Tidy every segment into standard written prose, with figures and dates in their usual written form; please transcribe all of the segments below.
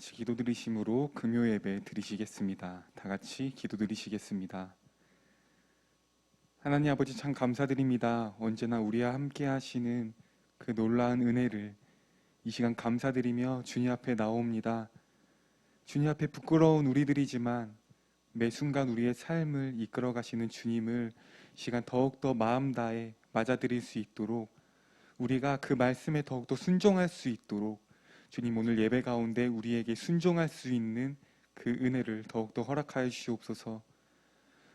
같이 기도 드리심으로 금요 예배 드리시겠습니다. 다 같이 기도 드리시겠습니다. 하나님 아버지 참 감사드립니다. 언제나 우리와 함께 하시는 그 놀라운 은혜를 이 시간 감사드리며 주님 앞에 나옵니다. 주님 앞에 부끄러운 우리들이지만 매 순간 우리의 삶을 이끌어 가시는 주님을 시간 더욱더 마음 다해 맞아들일 수 있도록, 우리가 그 말씀에 더욱더 순종할 수 있도록 주님 오늘 예배 가운데 우리에게 순종할 수 있는 그 은혜를 더욱더 허락하여 주시옵소서.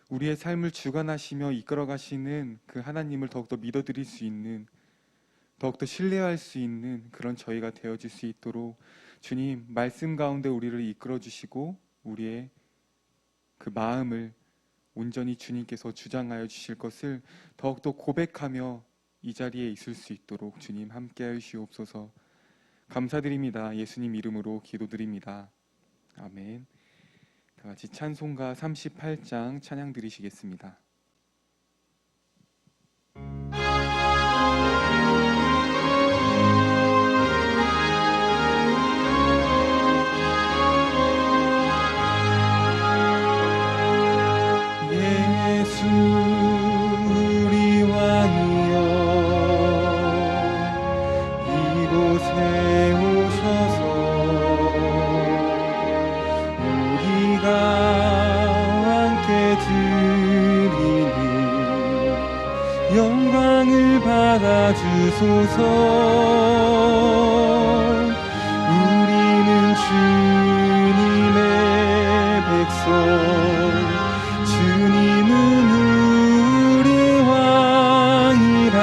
우리의 삶을 주관하시며 이끌어 가시는 그 하나님을 더욱더 믿어드릴 수 있는, 더욱더 신뢰할 수 있는 그런 저희가 되어질 수 있도록 주님 말씀 가운데 우리를 이끌어 주시고 우리의 그 마음을 온전히 주님께서 주장하여 주실 것을 더욱더 고백하며 이 자리에 있을 수 있도록 주님 함께하여 주시옵소서. 감사드립니다. 예수님 이름으로 기도드립니다. 아멘. 다 같이 찬송가 38장 찬양 드리시겠습니다. 예수 우리 왕이여 이곳에 오셔서 우리가 함께 드리는 영광을 받아주소서. 우리는 주님의 백성, 주님은 우리 왕이라.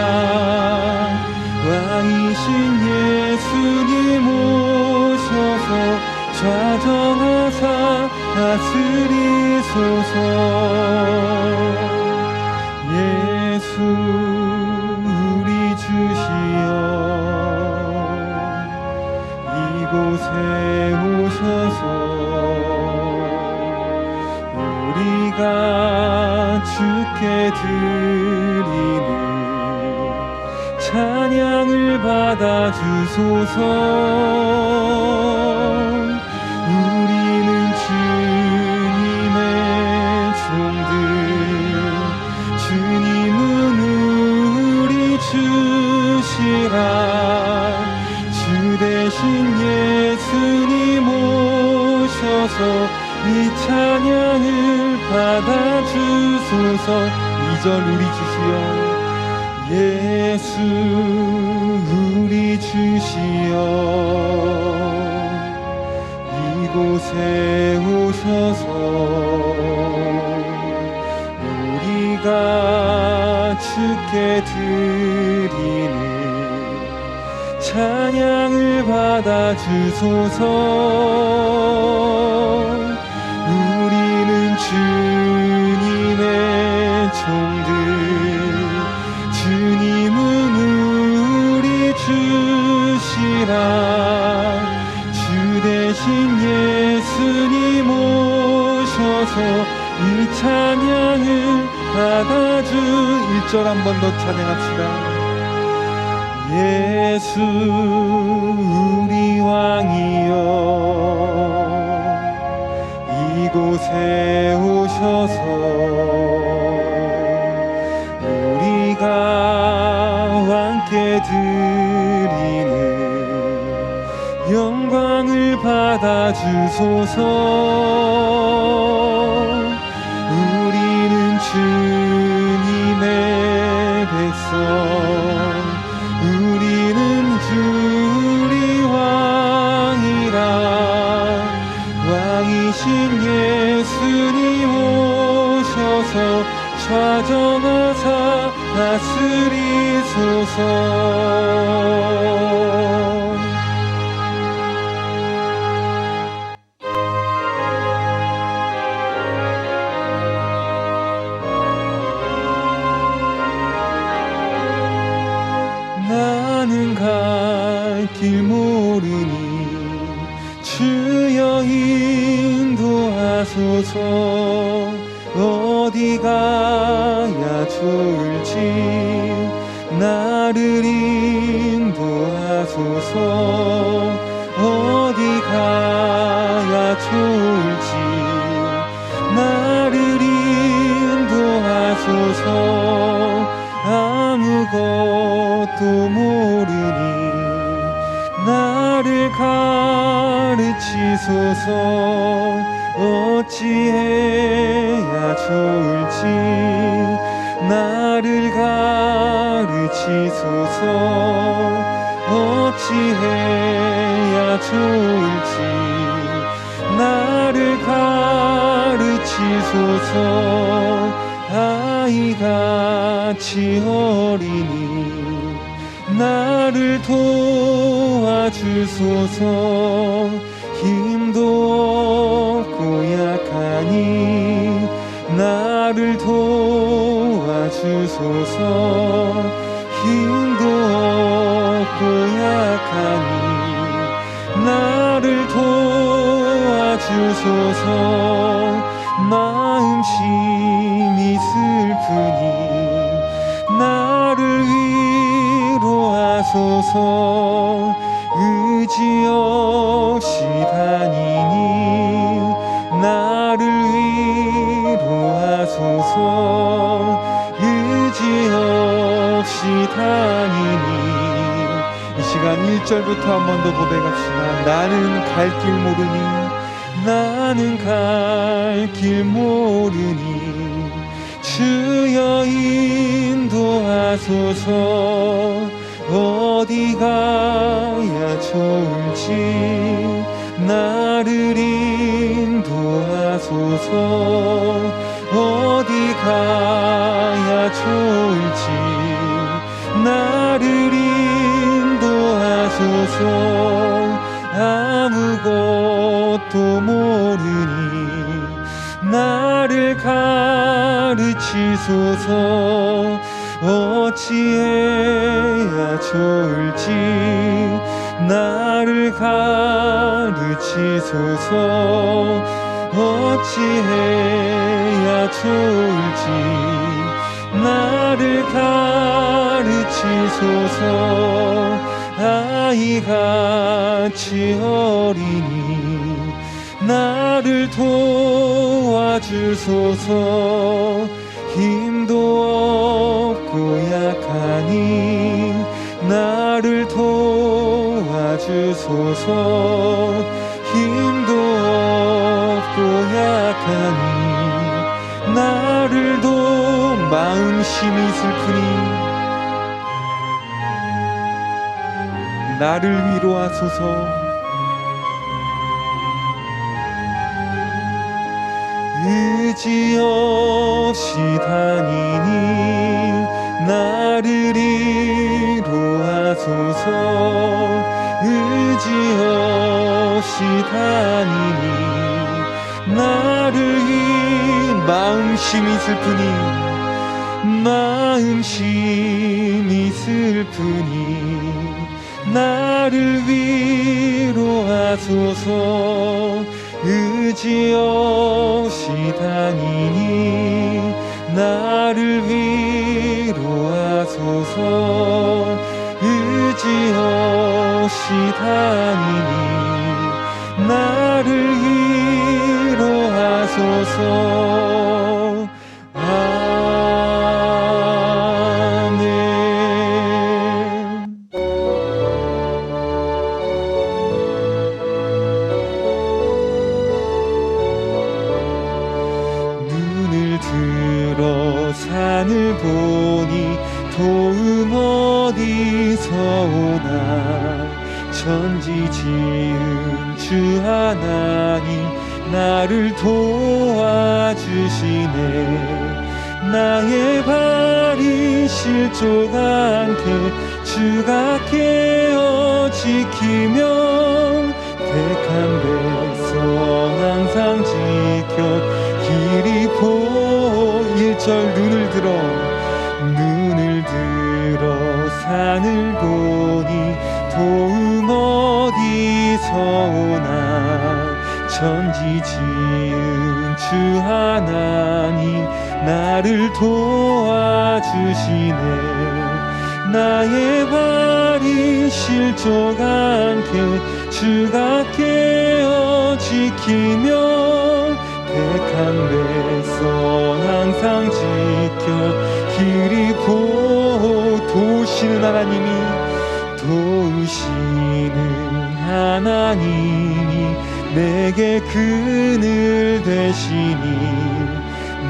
왕이신 예수님 오셔서 좌정하사 다스리소서. 예수 우리 주시여 이곳에 오셔서 우리가 주께 드리는 찬양을 받아주소서. 우리는 주님의 종들, 주님은 우리 주시라. 주 대신 예수님 오셔서 이 찬양을 받아주소서. 2절 우리 주시여 예수 우리 주시여 이곳에 오셔서 우리가 주께 드리는 찬양을 받아주소서. 우리는 주님의 종들, 주님은 우리 주시라. 주 대신 예수님 오셔서 이 찬양을 받아주. 1절 한 번 더 찬양합시다. 예수 우리 왕이여 이곳에 오셔서 우리가 함께 드리는 영광을 받아주소서. 우리는 주님의 백성, 우리는 우리 왕이라. 왕이신 예수님 오셔서 좌정하사 다스리소서. 나는 갈 길 모르니 주여 인도하소서. 어디 가야 좋을지 나를 인도하소서. 어디 가 좋을지 나를 가르치소서. 어찌해야 좋을지 나를 가르치소서. 아이같이 어리니 나를 도와주소서. 힘도 없고 약하니 나를 도와주소서. 힘도 없고 약하니 나를 도와주소서. 마음심이 슬프니 나를 위로하소서. 의지 없이 다니니 나를 위로하소서. 의지 없이 다니니. 이 시간 1절부터 한 번 더 고백합시다. 나는 갈 길 모르니 나는 갈 길 모르니 주여 인도하소서. 어디 가야 좋을지 나를 인도하소서. 어디 가야 좋을지 나를 인도하소서. 아무것도 모르니 나를 가르치소서. 어찌해야 좋을지 나를 가르치소서. 어찌해야 좋을지 나를 가르치소서. 아이같이 어리니 나를 도와주소서. 힘도 없고 약하니 나를 도와주소서. 힘도 없고 약하니 나를 마음심이 슬프니 나를 위로하소서. 의지 없이 다니니 나를 위로하소서. 의지 없이 다니니 나를 마음심이 슬프니 마음심이 슬프니 나를 위로하소서. 의지 없이 다니니 나를 위로하소서. 의지 없이 다니니 나를 위로하소서. 산을 보니 도움 어디서 오나. 천지 지은 주 하나님 나를 도와주시네. 나의 발이 실족 않게 주가 깨어 지키며 택한 백성 항상 지켜 길이 일절 눈을 들어 산을 보니 도움 어디서 오나. 천지 지은 주 하나님 나를 도와주시네. 나의 발이 실족 않게 주가 깨어 지키며 택한 백성 항상 지켜 길이 도우시는 하나님이 내게 그늘 되시니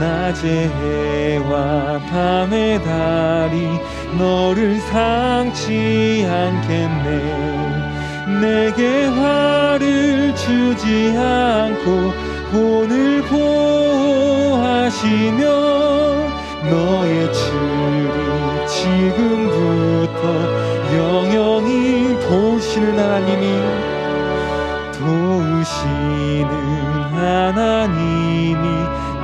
낮의 해와 밤의 달이 너를 상치 않겠네. 내게 화를 주지 않고 본을 보호하시며 너의 줄이 지금부터 영영이 도우시는 하나님이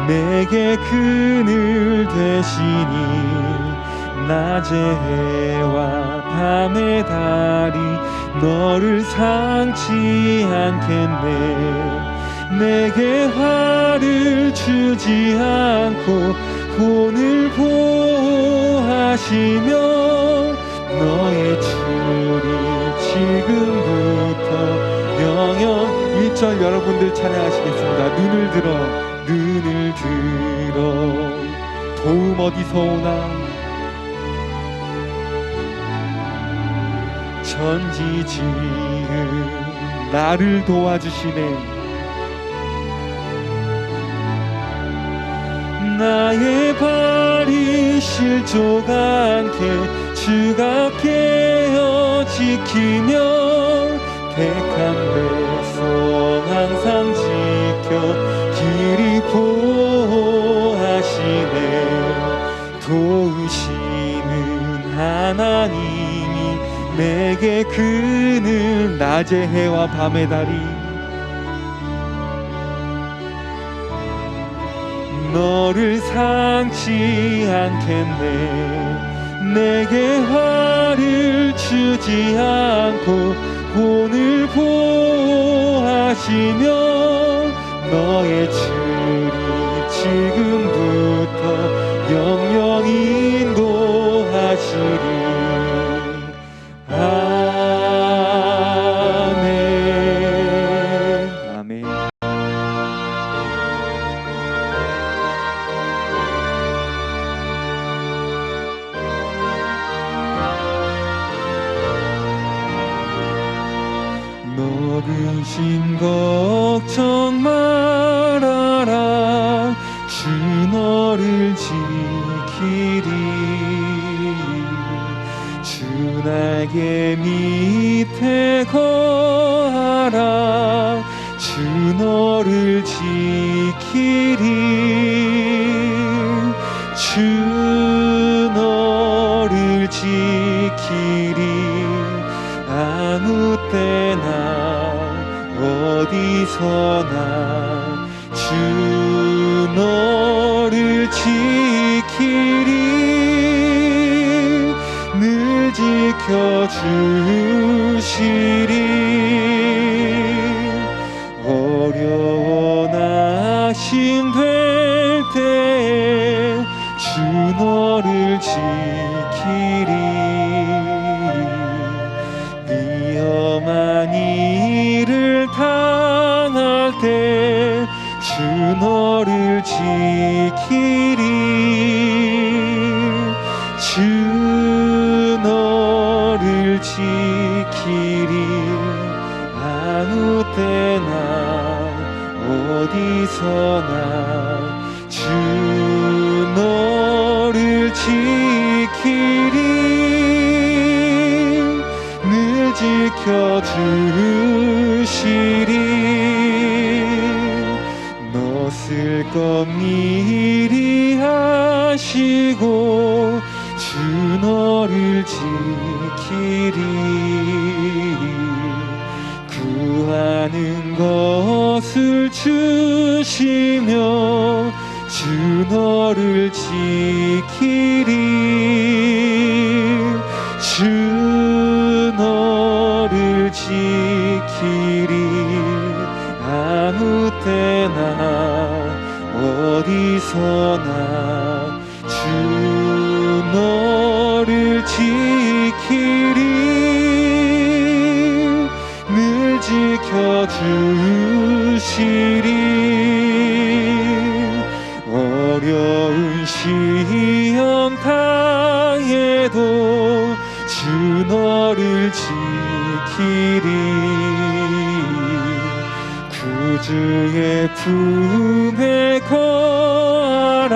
내게 그늘 되시니 낮의 해와 밤의 달이 너를 상치 않겠네. 내게 화를 주지 않고 본을 보호하시며 너의 줄이 지금부터 영영 1절 여러분들 찬양하시겠습니다. 눈을 들어 도움 어디서 오나 천지지은 나를 도와주시네. 나의 발이 실족 않게 주가 깨어 지키며 택한 백성 항상 지켜 길이 보호하시네. 도우시는 하나님이 내게 그늘 낮의 해와 밤의 달이 너를 상치 않겠네. 내게 화를 주지 않고 본을 보호하시며 너의 줄이 지금부터 영영히 인도하시리. 아멘. 아멘. 너 근심 걱정 말아라. 주 너를 지키리. 주 날개 밑에 거하라. 주 너를 지키리. 주 너를 지키리. 아무 때나 어디서나 주 너를 지키리. 늘 지켜주시리. 어려워 낙심될 때에 주 너를 지키리. 위험한 일을 당할 때 주 너를 지키리. 주 너를 지키리. 아무 때나 어디서나 주 너를 지키리. 늘 지켜주시리. 너 쓸 것 미리 하시고 주 너를 지키리. 구하는 것을 주시며 주 너를 지키리. 주 너를 지키리. 아무 때나 어디서나 주 너를 지키리. 늘 지켜주시리. 어려운 시험 당해도 주 너를 지키리. 구주의 품에 거하라.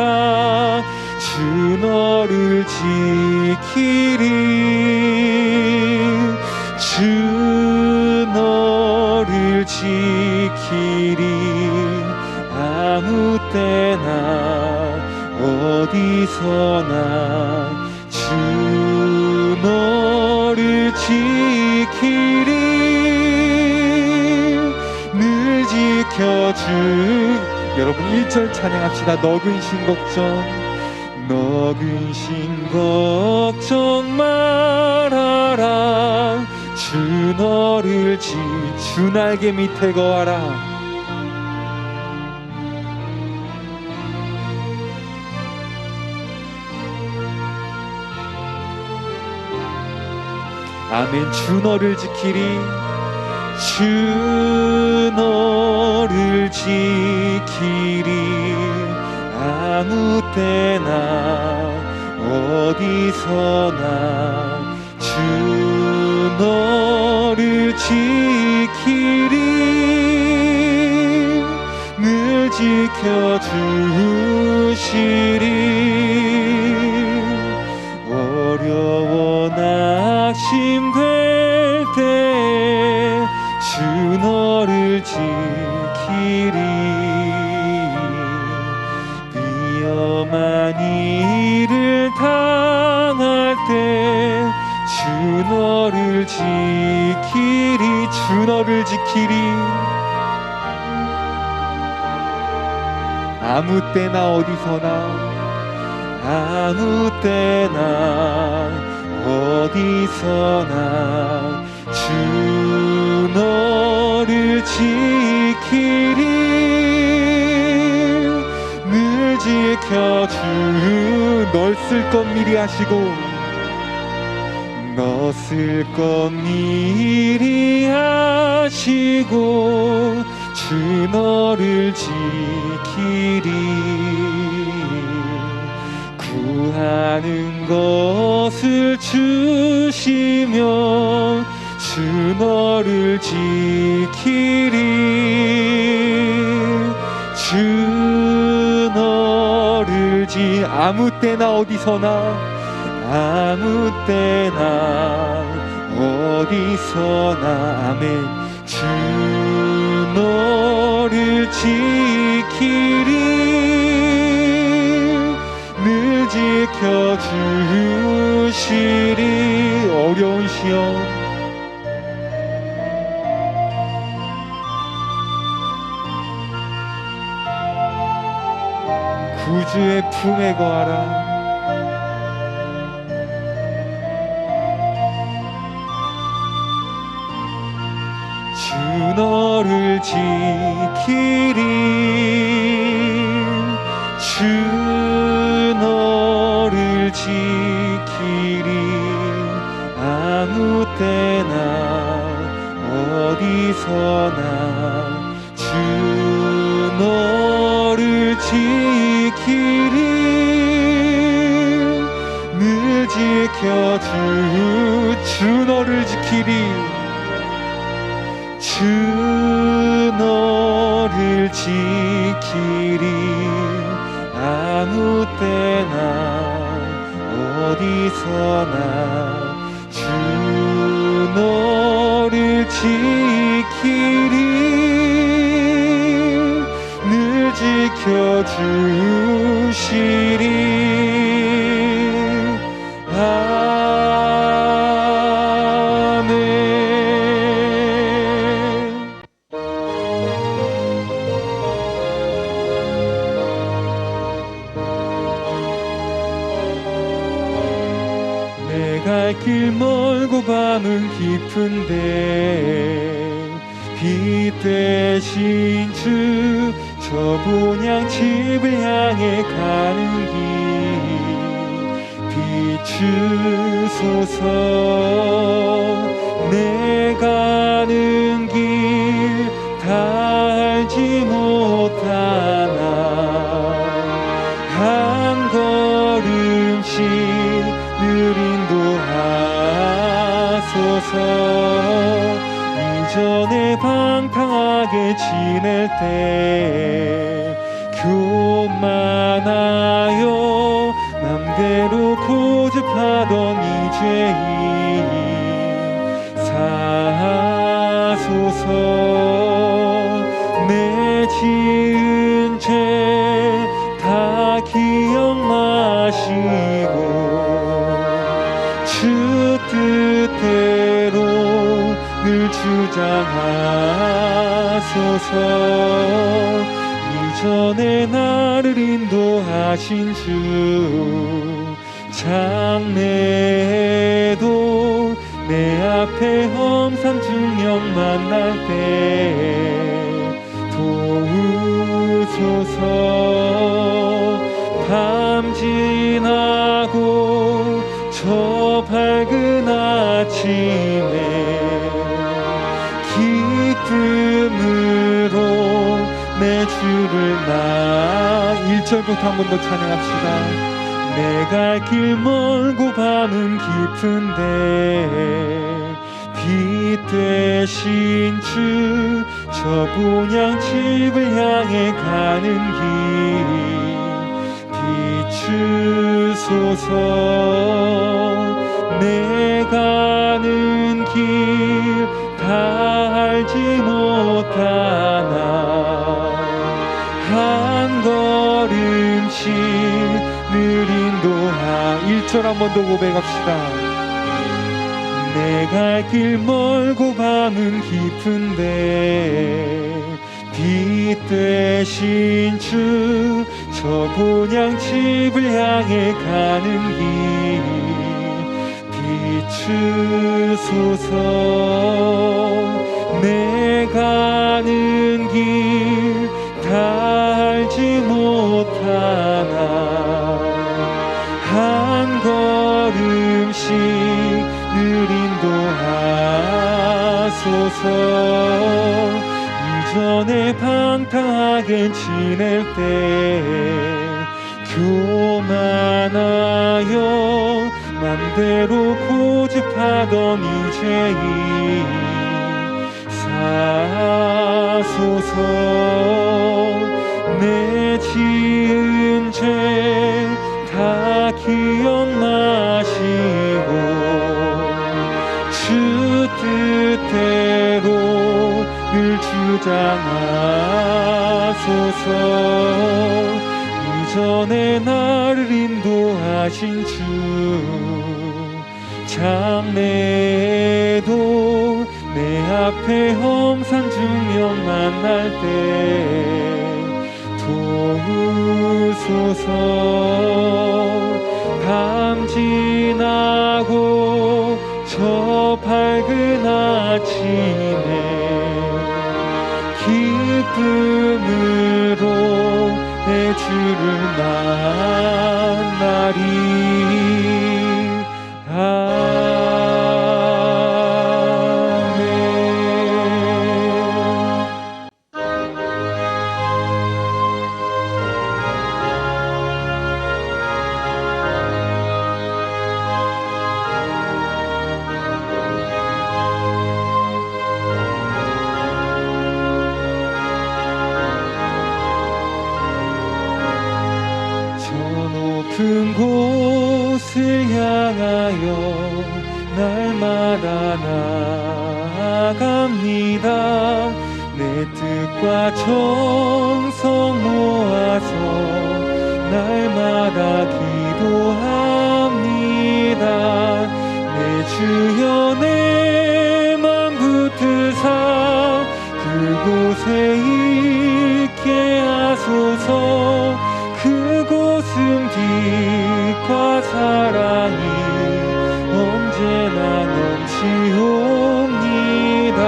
어디서나 주 너를 지키리. 늘 지켜주. 여러분 1절 찬양합시다. 너 근심 걱정, 너 근심 걱정 말아라. 주 너를 주 날개 밑에 거하라. 아멘. 주 너를 지키리. 주 너를 지키리. 아무 때나 어디서나 주 너를 지키리. 늘 지켜주시리. 어려워 낙심될 때에 주 너를 지키리. 위험한 일을 당할 때 주 너를 지키리. 주 너를 지키리. 아무 때나 어디서나 아무 때나 어디서나 주 너를 지키리. 늘 지켜주. 널 쓸 것 미리 하시고 너 쓸 것 미리 하시고 주 너를 지키리. 구하는 것을 주시며 주 너를 지키리. 주 너를 아무 때나 어디서나 아무 때나 어디서나 아멘. 주 너를 지키리. 늘 지켜주시리. 어려운 시험 구주의 품에 거하라. 주 너를 지키리. 주 너를 지키리. 아무 때나 어디서나 주 너를 지키리. 늘 지켜주. 주 너를 지키리. 주 너를 지키리. 아무 때나 어디서나 주 너를 지키리. 늘 지켜주시리. 갈 길 멀고 밤은 깊은데 빛 대신 주 저 본향 집을 향해 가는 길 비추소서. 내 가는 길 다 알지 못하나 한 걸음씩 늘 인도하소서. 이전에 방탕하게 지낼 때 교만하여 남대로 고집하던 이 죄인 사하소서. 내 지은 죄 다 기억 마시고 주 뜻대로 늘 주장하소서. 이전에 나를 인도하신 주 장래에도 내 앞에 험산 중령 만날 때 도우소서. 밤 지나고 저 밝은 아침에 기쁨으로 내 주를 1절부터 한 번 더 찬양합시다. 내 갈 길 멀고 밤은 깊은데 빛 되신 주 저 본향집을 향해 가는 길 비추소서. 내 가는 길 다 알지 못하나 한 걸음씩 늘 인도하. 1절 한 번 더 고백합시다. 내 갈 길 멀고 밤은 깊은데 빛 되신 주 저 본향집을 향해 가는 길 비추소서. 내 가는 길 다 알지 못하나 한 걸음씩 늘 인도하소서. 이전에 방탕하게 지낼 때 교만하여 맘대로 고집하던 이제임 사소서. 내 지은 죄 다 기억나시고 주 뜻대로 늘 주장하소서. 이전에 나를 인도하신 주 장래에도 내 앞에 험산 중령 만날 때 도우소서. 밤 지나고 저 밝은 아침에 기쁨으로 내 주를 만나리. 높은 곳을 향하여 날마다 나아갑니다. 내 뜻과 정성 모아서 날마다 기도합니다. 내 주여 내 맘 붙드사 그곳에 있게 하소서. 그곳은 빛과 사랑이 언제나 넘치옵니다.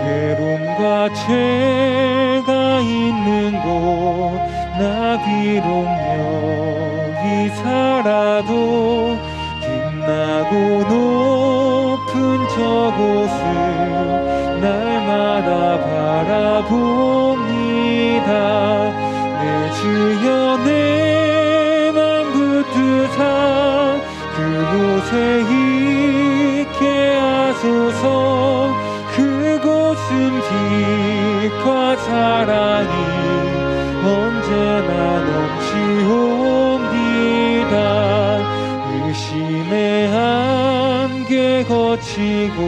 괴로움과 죄가 있는 곳 나 비록 여기 살아도 빛나고 높은 저곳을 날마다 바라봅니다. 내 주여 내 맘 붙드사 그곳에 있게 하소서. 그곳은 빛과 사랑이 언제나 넘치옵니다. 의심의 안개 거치고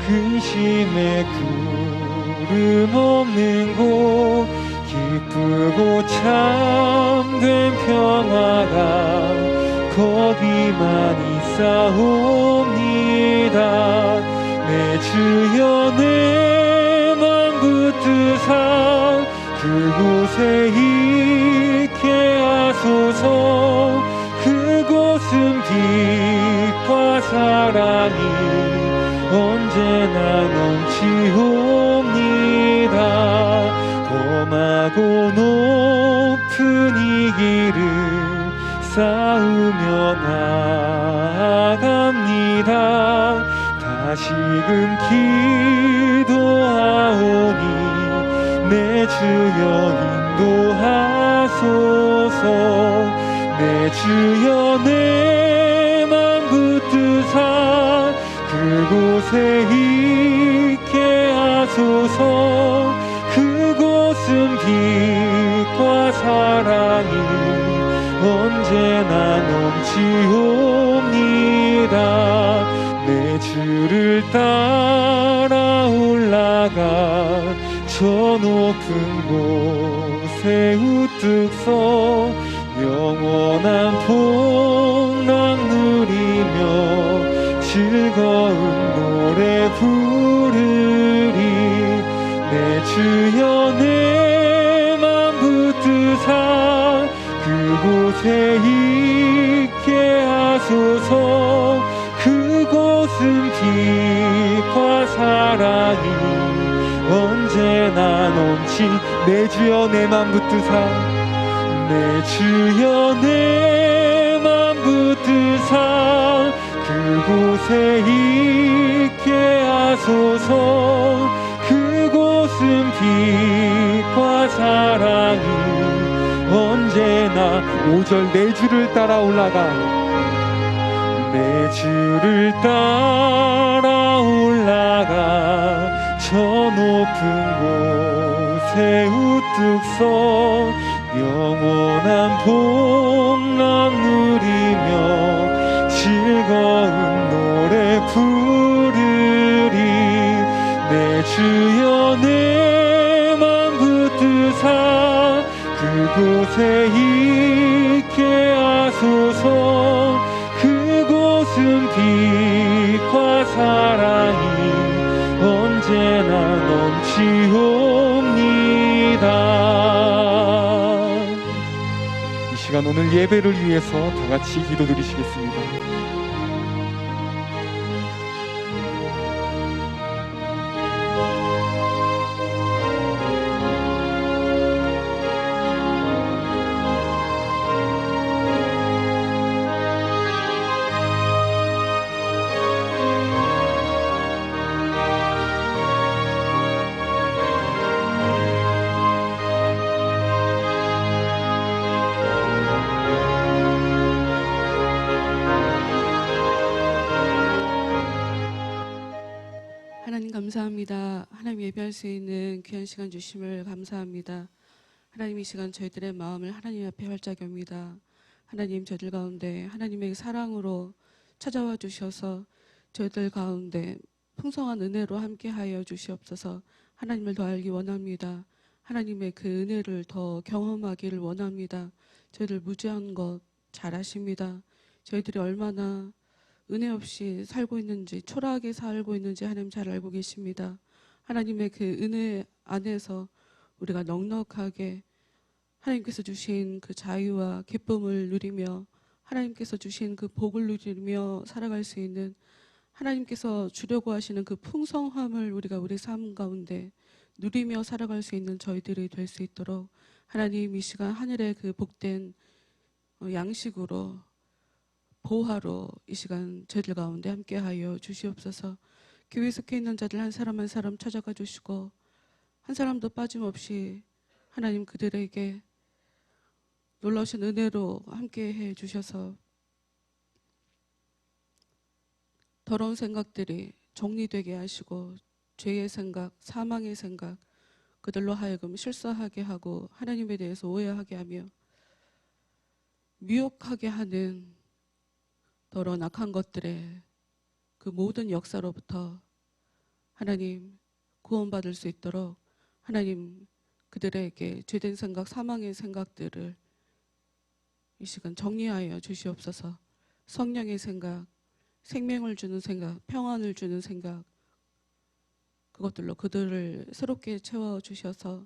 근심의 구름 없는 곳 깊은 기쁘고 참된 평화가 거기만 있사옵니다. 내 주여 내 맘 붙드사 그곳에 있게 하소서. 그곳은 빛과 사랑이 언제나 넘치옵니다. 험하고 높은 이 길을 쌓으며 나아갑니다. 다시금 기도하오니 내 주여 인도하소서. 내 주여 내 맘 붙드사 그곳에 있게 하소서. 그곳은 빛과 사랑이 언제나 넘치옵니다. 내 주를 따라 올라가 저 높은 곳에 우뚝 서 영원한 풍랑 누리며 즐거운 노래 부르리. 내 주여 내 맘 붙드사 그곳에 있게 하소서. 그곳은 빛과 사랑이 언제나 넘치. 내 주여 내 맘 붙드사 내 주여 내 맘 붙드사 그곳에 있게 하소서. 그곳은 빛과 사랑이 언제나 5절 내 주를 따라 올라가 내 주를 따라 올라가 저 높은 곳에 우뚝 서 영원한 복락 누리며 즐거운 노래 부르리. 내 주여 내 맘 붙드사 그곳에 있게 하소서. 그곳은 빛과 사랑이 언제나 넘치옵니다. 이 시간 오늘 예배를 위해서 다 같이 기도드리시겠습니다. 하나님 감사합니다. 하나님 예배할 수 있는 귀한 시간 주심을 감사합니다. 하나님 이 시간 저희들의 마음을 하나님 앞에 활짝 엽니다. 하나님 저희들 가운데 하나님의 사랑으로 찾아와 주셔서 저희들 가운데 풍성한 은혜로 함께하여 주시옵소서. 하나님을 더 알기 원합니다. 하나님의 그 은혜를 더 경험하기를 원합니다. 저희들 무죄한 것 잘 아십니다. 저희들이 얼마나 은혜 없이 살고 있는지, 초라하게 살고 있는지 하나님 잘 알고 계십니다. 하나님의 그 은혜 안에서 우리가 넉넉하게 하나님께서 주신 그 자유와 기쁨을 누리며 하나님께서 주신 그 복을 누리며 살아갈 수 있는, 하나님께서 주려고 하시는 그 풍성함을 우리가 우리 삶 가운데 누리며 살아갈 수 있는 저희들이 될 수 있도록 하나님 이 시간 하늘의 그 복된 양식으로 보화로 이 시간 저희들 가운데 함께하여 주시옵소서. 교회에 속해 있는 자들 한 사람 한 사람 찾아가 주시고 한 사람도 빠짐없이 하나님 그들에게 놀라우신 은혜로 함께해 주셔서 더러운 생각들이 정리되게 하시고 죄의 생각, 사망의 생각, 그들로 하여금 실수하게 하고 하나님에 대해서 오해하게 하며 미혹하게 하는 더러운 악한 것들의 그 모든 역사로부터 하나님 구원받을 수 있도록 하나님 그들에게 죄된 생각, 사망의 생각들을 이 시간 정리하여 주시옵소서. 성령의 생각, 생명을 주는 생각, 평안을 주는 생각, 그것들로 그들을 새롭게 채워주셔서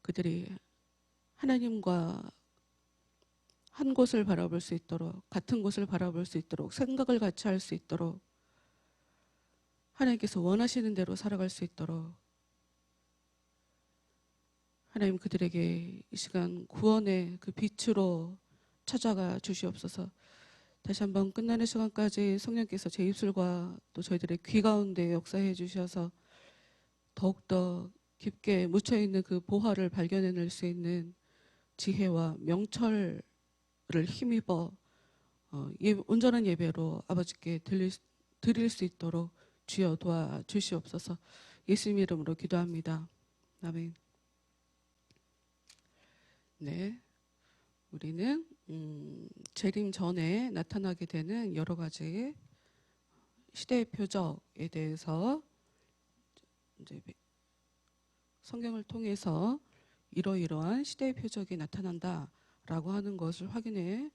그들이 하나님과 한 곳을 바라볼 수 있도록, 같은 곳을 바라볼 수 있도록, 생각을 같이 할 수 있도록, 하나님께서 원하시는 대로 살아갈 수 있도록 하나님 그들에게 이 시간 구원의 그 빛으로 찾아가 주시옵소서. 다시 한번 끝나는 시간까지 성령께서 제 입술과 또 저희들의 귀 가운데 역사해 주셔서 더욱더 깊게 묻혀있는 그 보화를 발견해낼 수 있는 지혜와 명철을 힘입어 온전한 예배로 아버지께 드릴 수 있도록 주여 도와주시옵소서. 예수님 이름으로 기도합니다. 아멘. 네, 우리는 재림 전에 나타나게 되는 여러 가지 시대의 표적에 대해서 이제 성경을 통해서 이러이러한 시대의 표적이 나타난다라고 하는 것을 확인해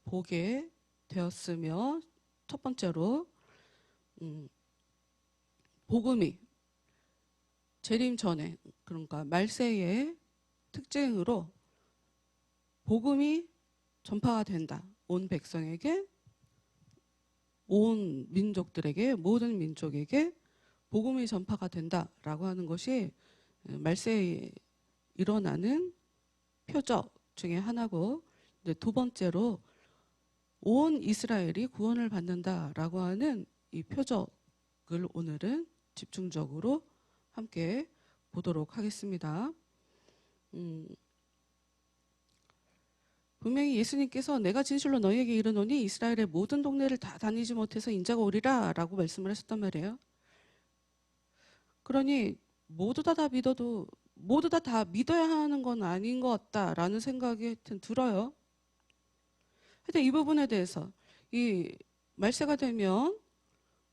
보게 되었으며, 첫 번째로 복음이 재림 전에, 그러니까 말세의 특징으로 복음이 전파가 된다. 온 백성에게, 온 민족들에게, 모든 민족에게 복음이 전파가 된다라고 하는 것이 말세에 일어나는 표적 중에 하나고, 이제 두 번째로 온 이스라엘이 구원을 받는다라고 하는 이 표적을 오늘은 집중적으로 함께 보도록 하겠습니다. 분명히 예수님께서 내가 진실로 너희에게 이르노니 이스라엘의 모든 동네를 다 다니지 못해서 인자가 오리라 라고 말씀을 하셨단 말이에요. 그러니 모두 다 믿어도 모두 다 믿어야 하는 건 아닌 것 같다라는 생각이 하여튼 들어요. 하여튼 이 부분에 대해서 이 말세가 되면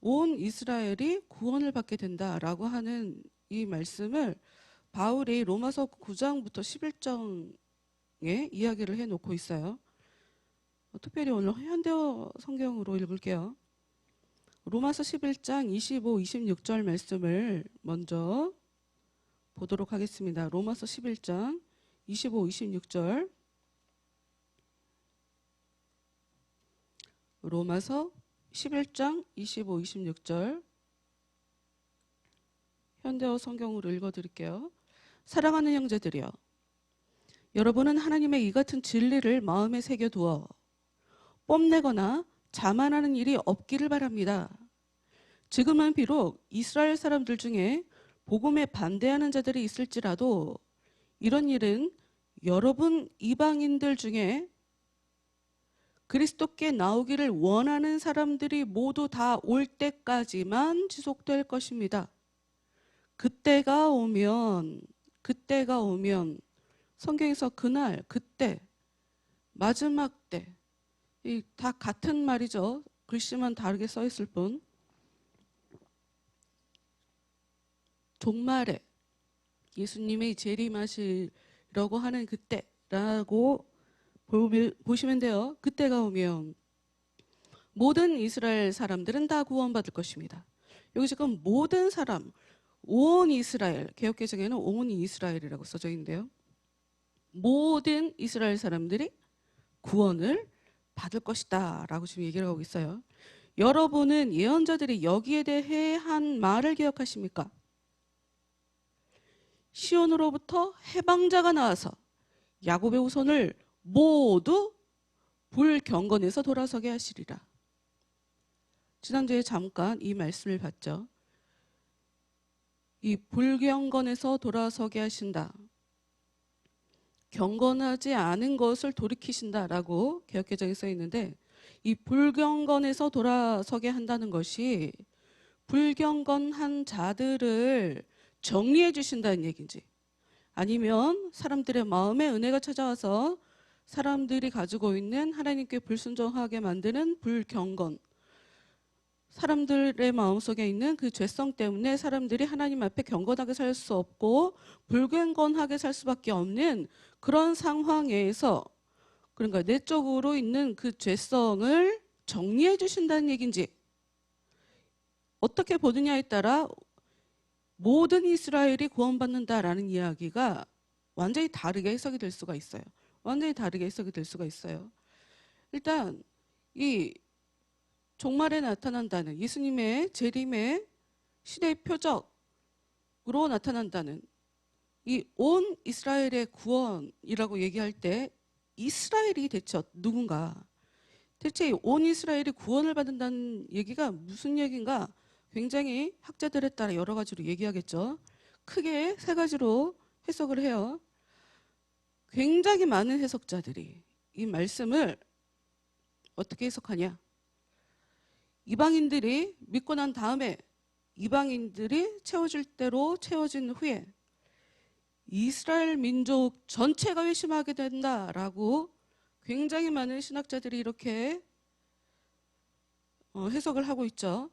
온 이스라엘이 구원을 받게 된다라고 하는 이 말씀을 바울이 로마서 9장부터 11장에 이야기를 해놓고 있어요. 특별히 오늘 현대어 성경으로 읽을게요. 로마서 11장 25, 26절 말씀을 먼저 보도록 하겠습니다. 로마서 11장 25, 26절. 로마서 11장 25, 26절. 현대어 성경으로 읽어드릴게요. 사랑하는 형제들이여, 여러분은 하나님의 이 같은 진리를 마음에 새겨두어 뽐내거나 자만하는 일이 없기를 바랍니다. 지금은 비록 이스라엘 사람들 중에 복음에 반대하는 자들이 있을지라도 이런 일은 여러분 이방인들 중에 그리스도께 나오기를 원하는 사람들이 모두 다 올 때까지만 지속될 것입니다. 그때가 오면 성경에서 그날, 그때, 마지막 때, 다 같은 말이죠. 글씨만 다르게 써 있을 뿐. 종말에 예수님의 재림하시려고 하는 그때라고 보시면 돼요. 그때가 오면 모든 이스라엘 사람들은 다 구원받을 것입니다. 여기 지금 모든 사람, 온 이스라엘, 개역개정에는 온 이스라엘이라고 써져 있는데요. 모든 이스라엘 사람들이 구원을 받을 것이다 라고 지금 얘기를 하고 있어요. 여러분은 예언자들이 여기에 대해 한 말을 기억하십니까? 시온으로부터 해방자가 나와서 야곱의 후손을 모두 불경건에서 돌아서게 하시리라. 지난주에 잠깐 이 말씀을 봤죠. 이 불경건에서 돌아서게 하신다. 경건하지 않은 것을 돌이키신다라고 개역개정에 써 있는데, 이 불경건에서 돌아서게 한다는 것이 불경건한 자들을 정리해 주신다는 얘기인지, 아니면 사람들의 마음에 은혜가 찾아와서 사람들이 가지고 있는 하나님께 불순종하게 만드는 불경건, 사람들의 마음속에 있는 그 죄성 때문에 사람들이 하나님 앞에 경건하게 살 수 없고 불경건하게 살 수밖에 없는 그런 상황에서, 그러니까 내적으로 있는 그 죄성을 정리해 주신다는 얘기인지, 어떻게 보느냐에 따라 모든 이스라엘이 구원받는다라는 이야기가 완전히 다르게 해석이 될 수가 있어요. 완전히 다르게 해석이 될 수가 있어요. 일단 이 종말에 나타난다는 예수님의 재림의 시대의 표적으로 나타난다는 이 온 이스라엘의 구원이라고 얘기할 때 이스라엘이 대체 누군가? 대체 온 이스라엘이 구원을 받는다는 얘기가 무슨 얘기인가? 굉장히 학자들에 따라 여러 가지로 얘기하겠죠. 크게 세 가지로 해석을 해요. 굉장히 많은 해석자들이 이 말씀을 어떻게 해석하냐? 이방인들이 믿고 난 다음에 이방인들이 채워질 대로 채워진 후에 이스라엘 민족 전체가 회심하게 된다라고 굉장히 많은 신학자들이 이렇게 해석을 하고 있죠.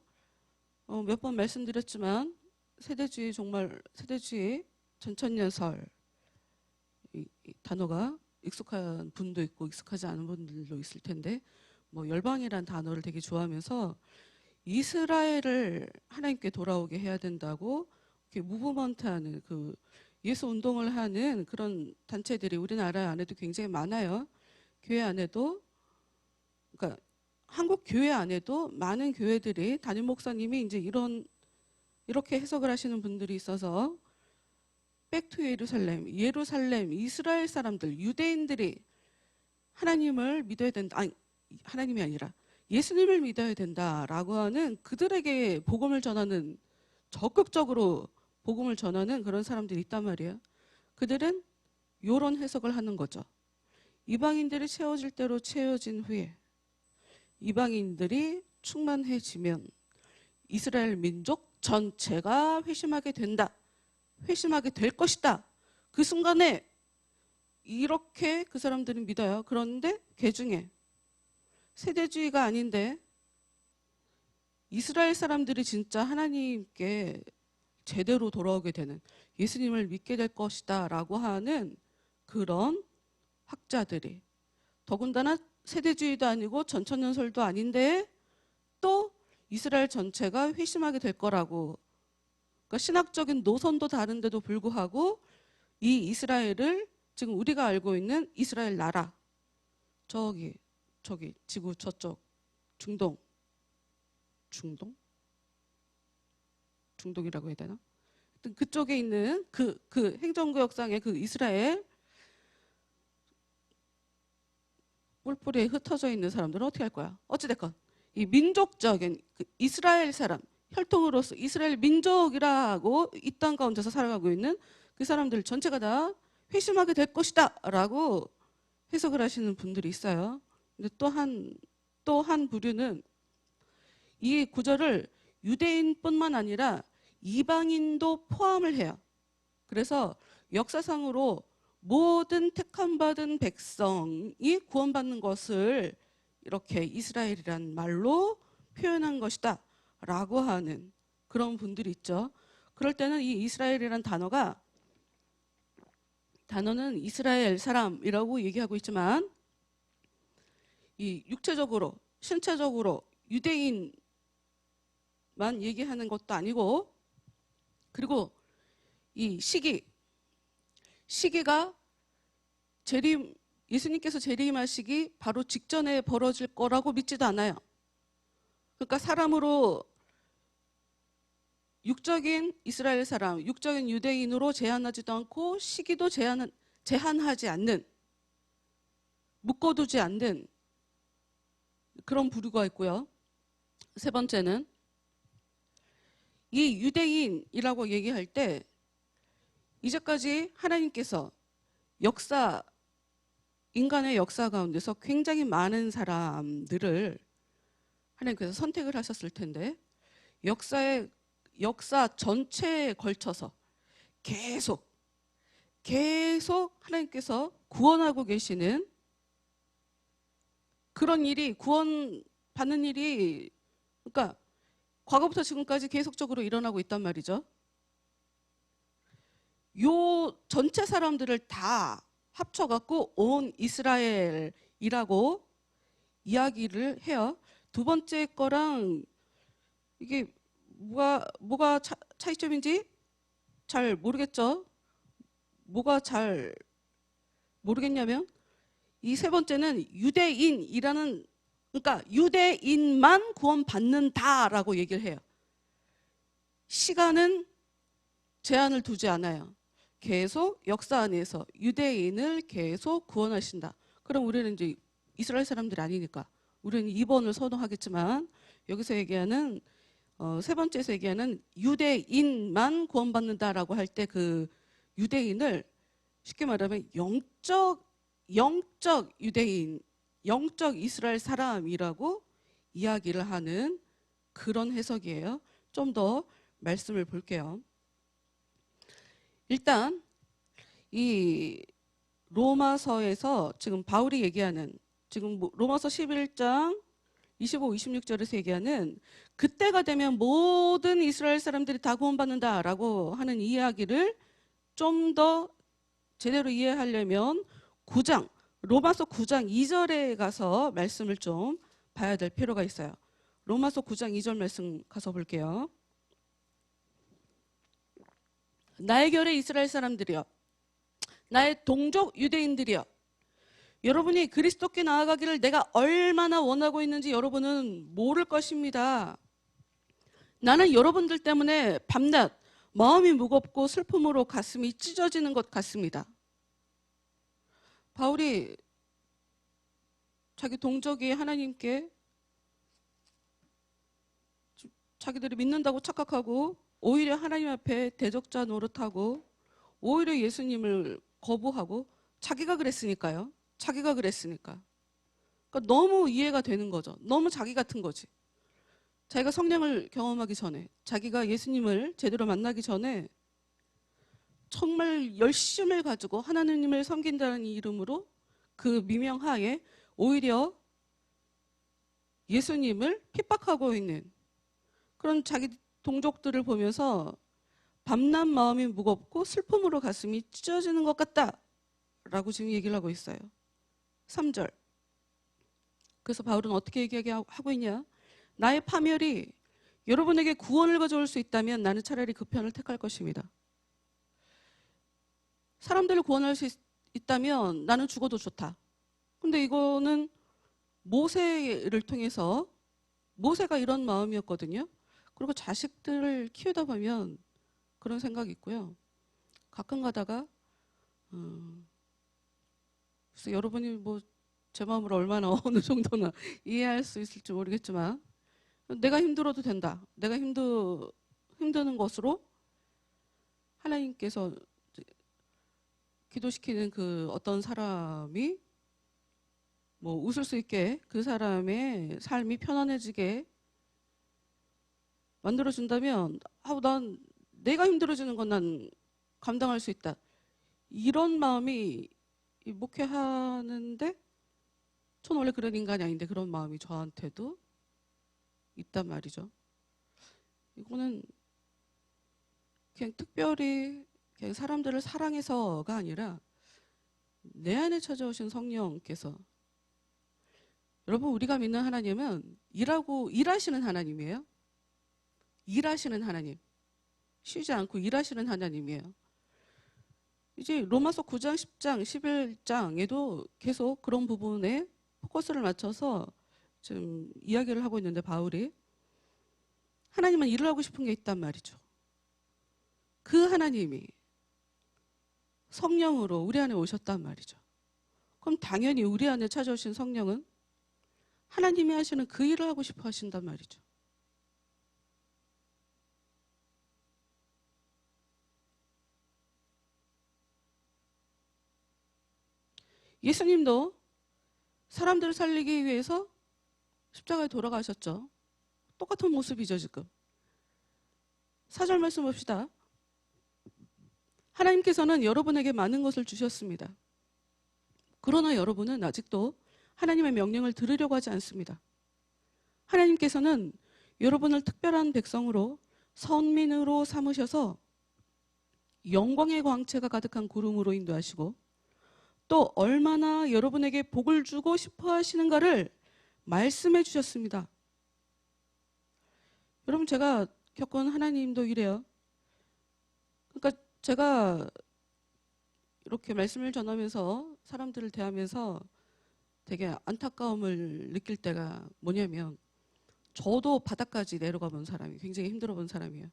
몇 번 말씀드렸지만 세대주의, 정말 세대주의 전천년설, 이 단어가 익숙한 분도 있고 익숙하지 않은 분들도 있을 텐데, 뭐 열방이란 단어를 되게 좋아하면서 이스라엘을 하나님께 돌아오게 해야 된다고 이렇게 무브먼트하는 그 예수 운동을 하는 그런 단체들이 우리나라 안에도 굉장히 많아요. 교회 안에도, 그러니까 한국 교회 안에도 많은 교회들이 담임 목사님이 이제 이렇게 해석을 하시는 분들이 있어서 백투 예루살렘, 이스라엘 사람들, 유대인들이 하나님을 믿어야 된다. 아니, 하나님이 아니라 예수님을 믿어야 된다라고 하는, 그들에게 복음을 전하는, 적극적으로 복음을 전하는 그런 사람들이 있단 말이에요. 그들은 이런 해석을 하는 거죠. 이방인들이 채워질 대로 채워진 후에 이방인들이 충만해지면 이스라엘 민족 전체가 회심하게 된다. 회심하게 될 것이다. 그 순간에 이렇게 그 사람들은 믿어요. 그런데 그 중에 세대주의가 아닌데 이스라엘 사람들이 진짜 하나님께 제대로 돌아오게 되는, 예수님을 믿게 될 것이다 라고 하는 그런 학자들이, 더군다나 세대주의도 아니고 전천년설도 아닌데 또 이스라엘 전체가 회심하게 될 거라고, 그러니까 신학적인 노선도 다른데도 불구하고 이 이스라엘을 지금 우리가 알고 있는 이스라엘 나라, 저기 지구 저쪽 중동이라고 해야 되나? 그쪽에 있는 그 행정구역상의 그 이스라엘, 뿔뿔이에 흩어져 있는 사람들은 어떻게 할 거야? 어찌됐건 이 민족적인 그 이스라엘 사람, 혈통으로서 이스라엘 민족이라고 이 땅 가운데서 살아가고 있는 그 사람들 전체가 다 회심하게 될 것이다 라고 해석을 하시는 분들이 있어요. 근데 또 한 부류는 이 구절을 유대인뿐만 아니라 이방인도 포함을 해요. 그래서 역사상으로 모든 택함받은 백성이 구원받는 것을 이렇게 이스라엘이란 말로 표현한 것이다 라고 하는 그런 분들이 있죠. 그럴 때는 이 이스라엘이란 단어는 이스라엘 사람이라고 얘기하고 있지만, 이 육체적으로 신체적으로 유대인만 얘기하는 것도 아니고, 그리고 이 시기가 예수님께서 재림하시기 바로 직전에 벌어질 거라고 믿지도 않아요. 그러니까 사람으로, 육적인 이스라엘 사람, 육적인 유대인으로 제한하지도 않고 시기도 제한하지 않는, 묶어두지 않는 그런 부류가 있고요. 세 번째는 이 유대인이라고 얘기할 때 이제까지 하나님께서 인간의 역사 가운데서 굉장히 많은 사람들을 하나님께서 선택을 하셨을 텐데, 역사 전체에 걸쳐서 계속 하나님께서 구원하고 계시는 그런 일이, 구원받는 일이, 그러니까 과거부터 지금까지 계속적으로 일어나고 있단 말이죠. 요 전체 사람들을 다 합쳐갖고 온 이스라엘이라고 이야기를 해요. 두 번째 거랑 이게 뭐가 차이점인지 잘 모르겠죠. 뭐가 잘 모르겠냐면 이 세 번째는 유대인이라는, 그러니까 유대인만 구원받는다라고 얘기를 해요. 시간은 제한을 두지 않아요. 계속 역사 안에서 유대인을 계속 구원하신다. 그럼 우리는 이제 이스라엘 사람들이 아니니까 우리는 2번을 선호하겠지만, 여기서 얘기하는 세 번째에서 얘기하는 유대인만 구원받는다라고 할 때 그 유대인을 쉽게 말하면 영적 유대인, 영적 이스라엘 사람이라고 이야기를 하는 그런 해석이에요. 좀 더 말씀을 볼게요. 일단 이 로마서에서 지금 바울이 얘기하는, 지금 로마서 11장 25, 26절에서 얘기하는 그때가 되면 모든 이스라엘 사람들이 다 구원받는다라고 하는 이야기를 좀 더 제대로 이해하려면 9장, 로마서 9장 2절에 가서 말씀을 좀 봐야 될 필요가 있어요. 로마서 9장 2절 말씀 가서 볼게요. 나의 결의 이스라엘 사람들이여, 나의 동족 유대인들이여, 여러분이 그리스도께 나아가기를 내가 얼마나 원하고 있는지 여러분은 모를 것입니다. 나는 여러분들 때문에 밤낮 마음이 무겁고 슬픔으로 가슴이 찢어지는 것 같습니다. 바울이 자기 동족이 하나님께 자기들이 믿는다고 착각하고 오히려 하나님 앞에 대적자 노릇하고 오히려 예수님을 거부하고 자기가 그랬으니까요. 자기가 그랬으니까. 그러니까 너무 이해가 되는 거죠. 너무 자기 같은 거지. 자기가 성령을 경험하기 전에, 자기가 예수님을 제대로 만나기 전에 정말 열심을 가지고 하나님을 섬긴다는 이름으로 그 미명하에 오히려 예수님을 핍박하고 있는 그런 자기 동족들을 보면서 밤낮 마음이 무겁고 슬픔으로 가슴이 찢어지는 것 같다 라고 지금 얘기를 하고 있어요. 3절. 그래서 바울은 어떻게 얘기하고 있냐? 나의 파멸이 여러분에게 구원을 가져올 수 있다면 나는 차라리 그 편을 택할 것입니다. 사람들을 구원할 수 있다면 나는 죽어도 좋다. 근데 이거는 모세를 통해서, 모세가 이런 마음이었거든요. 그리고 자식들을 키우다 보면 그런 생각이 있고요. 가끔 가다가 그래서 여러분이 뭐 제 마음을 얼마나 어느 정도나 이해할 수 있을지 모르겠지만, 내가 힘들어도 된다. 내가 힘드는 것으로 하나님께서 기도시키는 그 어떤 사람이 뭐 웃을 수 있게, 그 사람의 삶이 편안해지게 만들어준다면, 난 내가 힘들어지는 건 난 감당할 수 있다. 이런 마음이 목회하는데, 전 원래 그런 인간이 아닌데 그런 마음이 저한테도 있단 말이죠. 이거는 그냥 특별히 그냥 사람들을 사랑해서가 아니라 내 안에 찾아오신 성령께서, 여러분 우리가 믿는 하나님은 일하시는 하나님이에요. 일하시는 하나님. 쉬지 않고 일하시는 하나님이에요. 이제 로마서 9장, 10장, 11장에도 계속 그런 부분에 포커스를 맞춰서 지금 이야기를 하고 있는데, 바울이 하나님은 일을 하고 싶은 게 있단 말이죠. 그 하나님이 성령으로 우리 안에 오셨단 말이죠. 그럼 당연히 우리 안에 찾아오신 성령은 하나님이 하시는 그 일을 하고 싶어 하신단 말이죠. 예수님도 사람들을 살리기 위해서 십자가에 돌아가셨죠. 똑같은 모습이죠, 지금. 4절 말씀 봅시다. 하나님께서는 여러분에게 많은 것을 주셨습니다. 그러나 여러분은 아직도 하나님의 명령을 들으려고 하지 않습니다. 하나님께서는 여러분을 특별한 백성으로 선민으로 삼으셔서 영광의 광채가 가득한 구름으로 인도하시고 또 얼마나 여러분에게 복을 주고 싶어 하시는가를 말씀해 주셨습니다. 여러분, 제가 겪은 하나님도 이래요. 그러니까 제가 이렇게 말씀을 전하면서 사람들을 대하면서 되게 안타까움을 느낄 때가 뭐냐면, 저도 바닥까지 내려가 본 사람이, 굉장히 힘들어 본 사람이에요.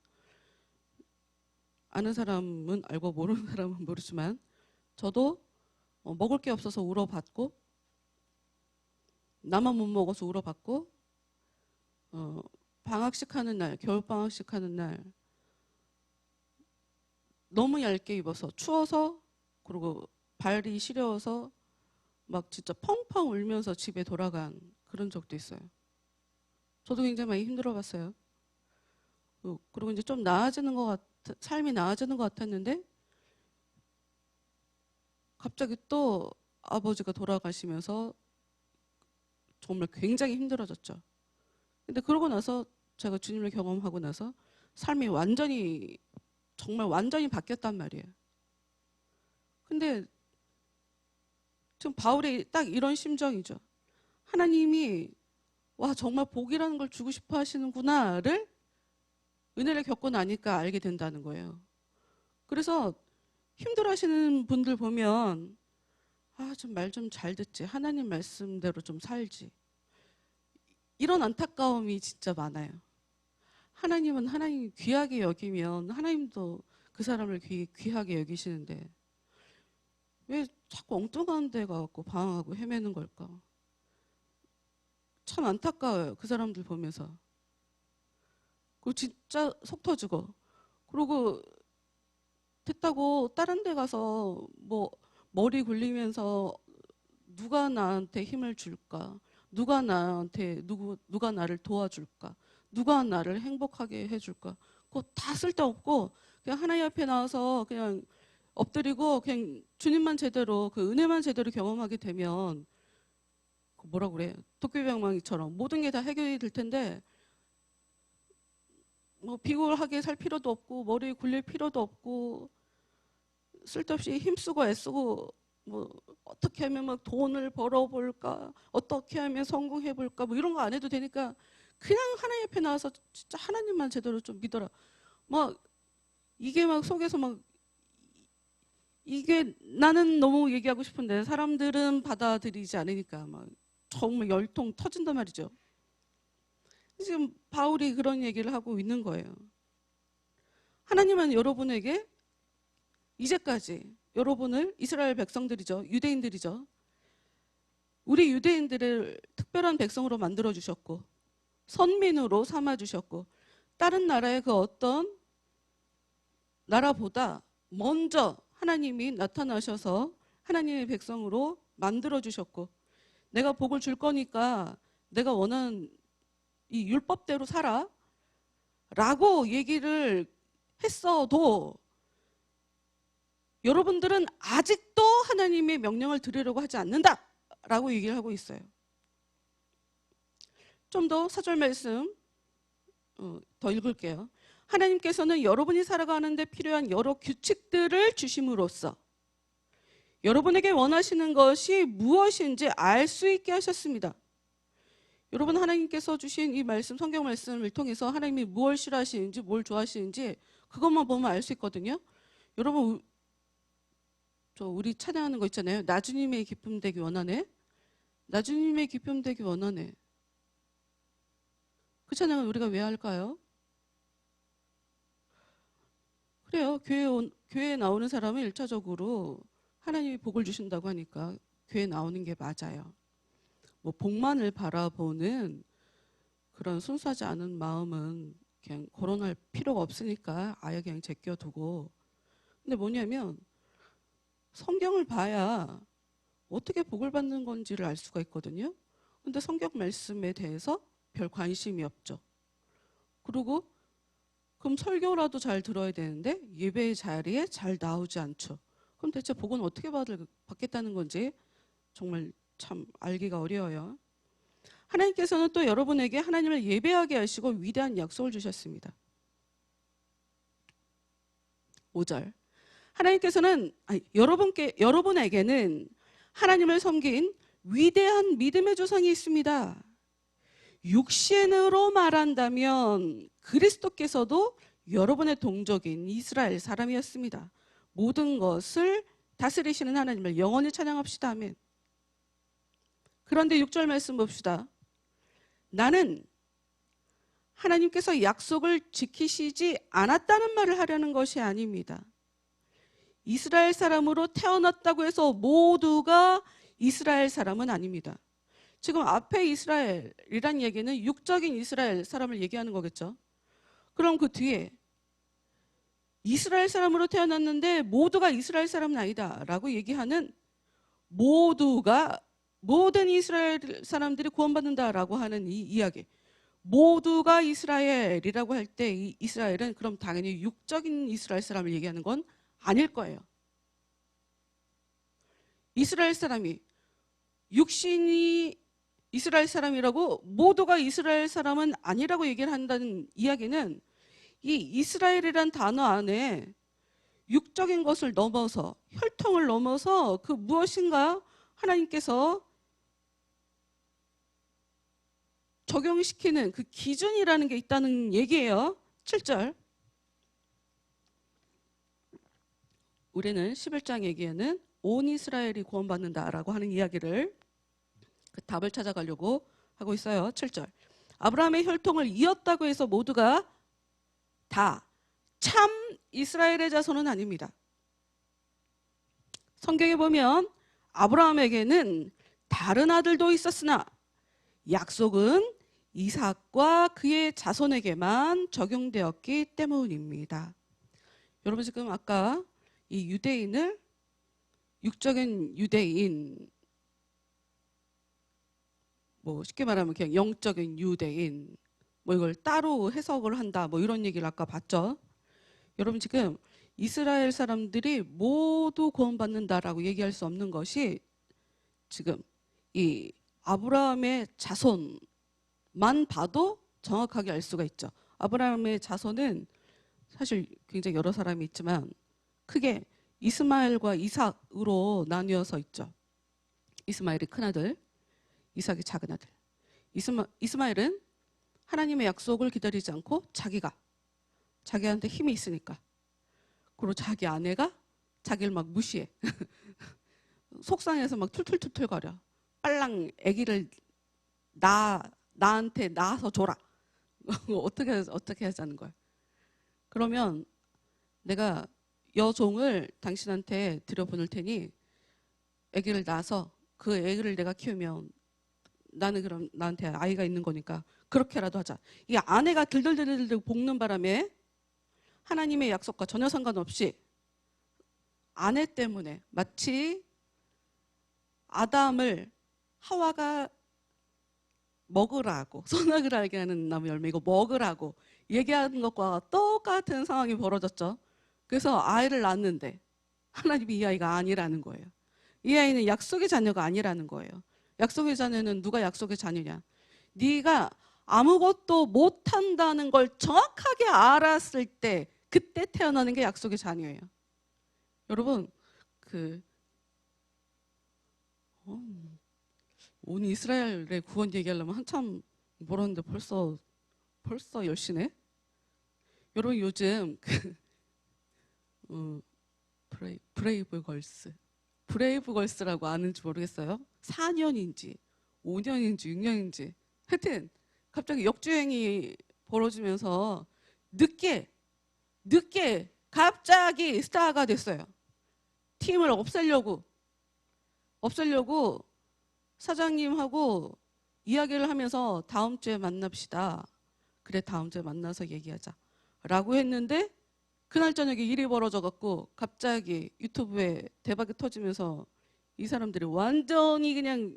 아는 사람은 알고 모르는 사람은 모르지만 저도 먹을 게 없어서 울어봤고, 나만 못 먹어서 울어봤고, 방학식 하는 날, 겨울방학식 하는 날 너무 얇게 입어서 추워서, 그리고 발이 시려워서 막 진짜 펑펑 울면서 집에 돌아간 그런 적도 있어요. 저도 굉장히 많이 힘들어 봤어요. 그리고 이제 좀 나아지는 삶이 나아지는 것 같았는데 갑자기 또 아버지가 돌아가시면서 정말 굉장히 힘들어졌죠. 근데 그러고 나서 제가 주님을 경험하고 나서 삶이 완전히, 정말 완전히 바뀌었단 말이에요. 근데 지금 바울이 딱 이런 심정이죠. 하나님이 와, 정말 복이라는 걸 주고 싶어 하시는구나를 은혜를 겪고 나니까 알게 된다는 거예요. 그래서 힘들어 하시는 분들 보면 좀 말 좀 잘 듣지, 하나님 말씀대로 좀 살지, 이런 안타까움이 진짜 많아요. 하나님은 하나님 귀하게 여기면 하나님도 그 사람을 귀하게 여기시는데 왜 자꾸 엉뚱한 데 가고 방황하고 헤매는 걸까? 참 안타까워요, 그 사람들 보면서. 그리고 진짜 속 터지고, 그리고 됐다고 다른 데 가서 뭐 머리 굴리면서 누가 나한테 힘을 줄까? 누가 나를 도와줄까? 누가 나를 행복하게 해줄까? 그거 다 쓸데없고 그냥 하나님 앞에 나와서 그냥 엎드리고 그냥 주님만 제대로, 그 은혜만 제대로 경험하게 되면 뭐라 그래, 도깨비방망이처럼 모든 게 다 해결이 될 텐데, 뭐 비굴하게 살 필요도 없고 머리 굴릴 필요도 없고 쓸데없이 힘쓰고 애쓰고 뭐 어떻게 하면 막 돈을 벌어볼까, 어떻게 하면 성공해볼까, 뭐 이런 거 안 해도 되니까 그냥 하나님 앞에 나와서 진짜 하나님만 제대로 좀 믿어라. 막 이게 막 속에서 막, 이게 나는 너무 얘기하고 싶은데 사람들은 받아들이지 않으니까 막 정말 열통 터진단 말이죠. 지금 바울이 그런 얘기를 하고 있는 거예요. 하나님은 여러분에게 이제까지, 여러분을, 이스라엘 백성들이죠, 유대인들이죠, 우리 유대인들을 특별한 백성으로 만들어 주셨고 선민으로 삼아 주셨고 다른 나라의 그 어떤 나라보다 먼저 하나님이 나타나셔서 하나님의 백성으로 만들어 주셨고, 내가 복을 줄 거니까 내가 원하는 이 율법대로 살아 라고 얘기를 했어도 여러분들은 아직도 하나님의 명령을 들으려고 하지 않는다 라고 얘기를 하고 있어요. 좀 더 4절 말씀 더 읽을게요. 하나님께서는 여러분이 살아가는 데 필요한 여러 규칙들을 주심으로써 여러분에게 원하시는 것이 무엇인지 알 수 있게 하셨습니다. 여러분, 하나님께서 주신 이 말씀, 성경 말씀을 통해서 하나님이 무엇을 싫어하시는지, 뭘 좋아하시는지 그것만 보면 알 수 있거든요. 여러분, 우리 찬양하는 거 있잖아요. 나 주님의 기쁨 되기 원하네. 나 주님의 기쁨 되기 원하네. 그 찬양을 우리가 왜 할까요? 그래요. 교회에 나오는 사람은 1차적으로 하나님이 복을 주신다고 하니까 교회에 나오는 게 맞아요. 뭐 복만을 바라보는 그런 순수하지 않은 마음은 그냥 거론할 필요가 없으니까 아예 그냥 제껴두고. 근데 뭐냐면 성경을 봐야 어떻게 복을 받는 건지를 알 수가 있거든요. 근데 성경 말씀에 대해서 별 관심이 없죠. 그리고 그럼 설교라도 잘 들어야 되는데 예배의 자리에 잘 나오지 않죠. 그럼 대체 복은 어떻게 받겠다는 건지 정말 참 알기가 어려워요. 하나님께서는 또 여러분에게 하나님을 예배하게 하시고 위대한 약속을 주셨습니다. 5절. 하나님께서는 여러분에게는 하나님을 섬긴 위대한 믿음의 조상이 있습니다. 육신으로 말한다면 그리스도께서도 여러분의 동족인 이스라엘 사람이었습니다. 모든 것을 다스리시는 하나님을 영원히 찬양합시다. 아멘. 그런데 6절 말씀 봅시다. 나는 하나님께서 약속을 지키시지 않았다는 말을 하려는 것이 아닙니다. 이스라엘 사람으로 태어났다고 해서 모두가 이스라엘 사람은 아닙니다. 지금 앞에 이스라엘이란 얘기는 육적인 이스라엘 사람을 얘기하는 거겠죠. 그럼 그 뒤에 이스라엘 사람으로 태어났는데 모두가 이스라엘 사람은 아니다 라고 얘기하는 모든 이스라엘 사람들이 구원받는다라고 하는 이 이야기, 모두가 이스라엘이라고 할 때 이 이스라엘은 그럼 당연히 육적인 이스라엘 사람을 얘기하는 건 아닐 거예요. 이스라엘 사람이 육신이 이스라엘 사람이라고 모두가 이스라엘 사람은 아니라고 얘기를 한다는 이야기는 이 이스라엘이란 단어 안에 육적인 것을 넘어서 혈통을 넘어서 그 무엇인가 하나님께서 적용시키는 그 기준이라는 게 있다는 얘기예요. 7절. 우리는 11장 얘기에는 온 이스라엘이 구원받는다라고 하는 이야기를 그 답을 찾아가려고 하고 있어요. 7절. 아브라함의 혈통을 이었다고 해서 모두가 다 참 이스라엘의 자손은 아닙니다. 성경에 보면 아브라함에게는 다른 아들도 있었으나 약속은 이삭과 그의 자손에게만 적용되었기 때문입니다. 여러분 지금 아까 이 유대인을 육적인 유대인, 뭐 쉽게 말하면 그냥 영적인 유대인, 뭐 이걸 따로 해석을 한다, 뭐 이런 얘기를 아까 봤죠. 여러분 지금 이스라엘 사람들이 모두 구원받는다라고 얘기할 수 없는 것이 지금 이 아브라함의 자손만 봐도 정확하게 알 수가 있죠. 아브라함의 자손은 사실 굉장히 여러 사람이 있지만 크게 이스마엘과 이삭으로 나뉘어서 있죠. 이스마엘이 큰아들, 이삭이 작은아들. 이스마엘은 하나님의 약속을 기다리지 않고 자기한테 힘이 있으니까, 그리고 자기 아내가 자기를 막 무시해. 속상해서 막 툴툴툴툴 거려. 빨랑 아기를 나한테 낳아서 줘라. 어떻게 하자는 거야. 그러면 내가 여종을 당신한테 들여보낼 테니 아기를 낳아서 그 아기를 내가 키우면 나는 그럼 나한테 아이가 있는 거니까 그렇게라도 하자. 이 아내가 들들들들 볶는 바람에 하나님의 약속과 전혀 상관없이 아내 때문에 마치 아담을 하와가 먹으라고, 선악을 알게 하는 나무 열매 이거 먹으라고 얘기하는 것과 똑같은 상황이 벌어졌죠. 그래서 아이를 낳았는데 하나님이 이 아이가 아니라는 거예요. 이 아이는 약속의 자녀가 아니라는 거예요. 약속의 자녀는 누가 약속의 자녀냐? 네가 아무것도 못한다는 걸 정확하게 알았을 때 그때 태어나는 게 약속의 자녀예요. 여러분 온 이스라엘의 구원 얘기하려면 한참 멀었는데 벌써 10시네? 여러분 요즘 브레이브걸스라고 아는지 모르겠어요. 4년인지 5년인지 6년인지 하여튼 갑자기 역주행이 벌어지면서 늦게 갑자기 스타가 됐어요. 팀을 없애려고 사장님하고 이야기를 하면서 다음 주에 만납시다. 그래 다음 주에 만나서 얘기하자 라고 했는데 그날 저녁에 일이 벌어져 갖고 갑자기 유튜브에 대박이 터지면서 이 사람들이 완전히 그냥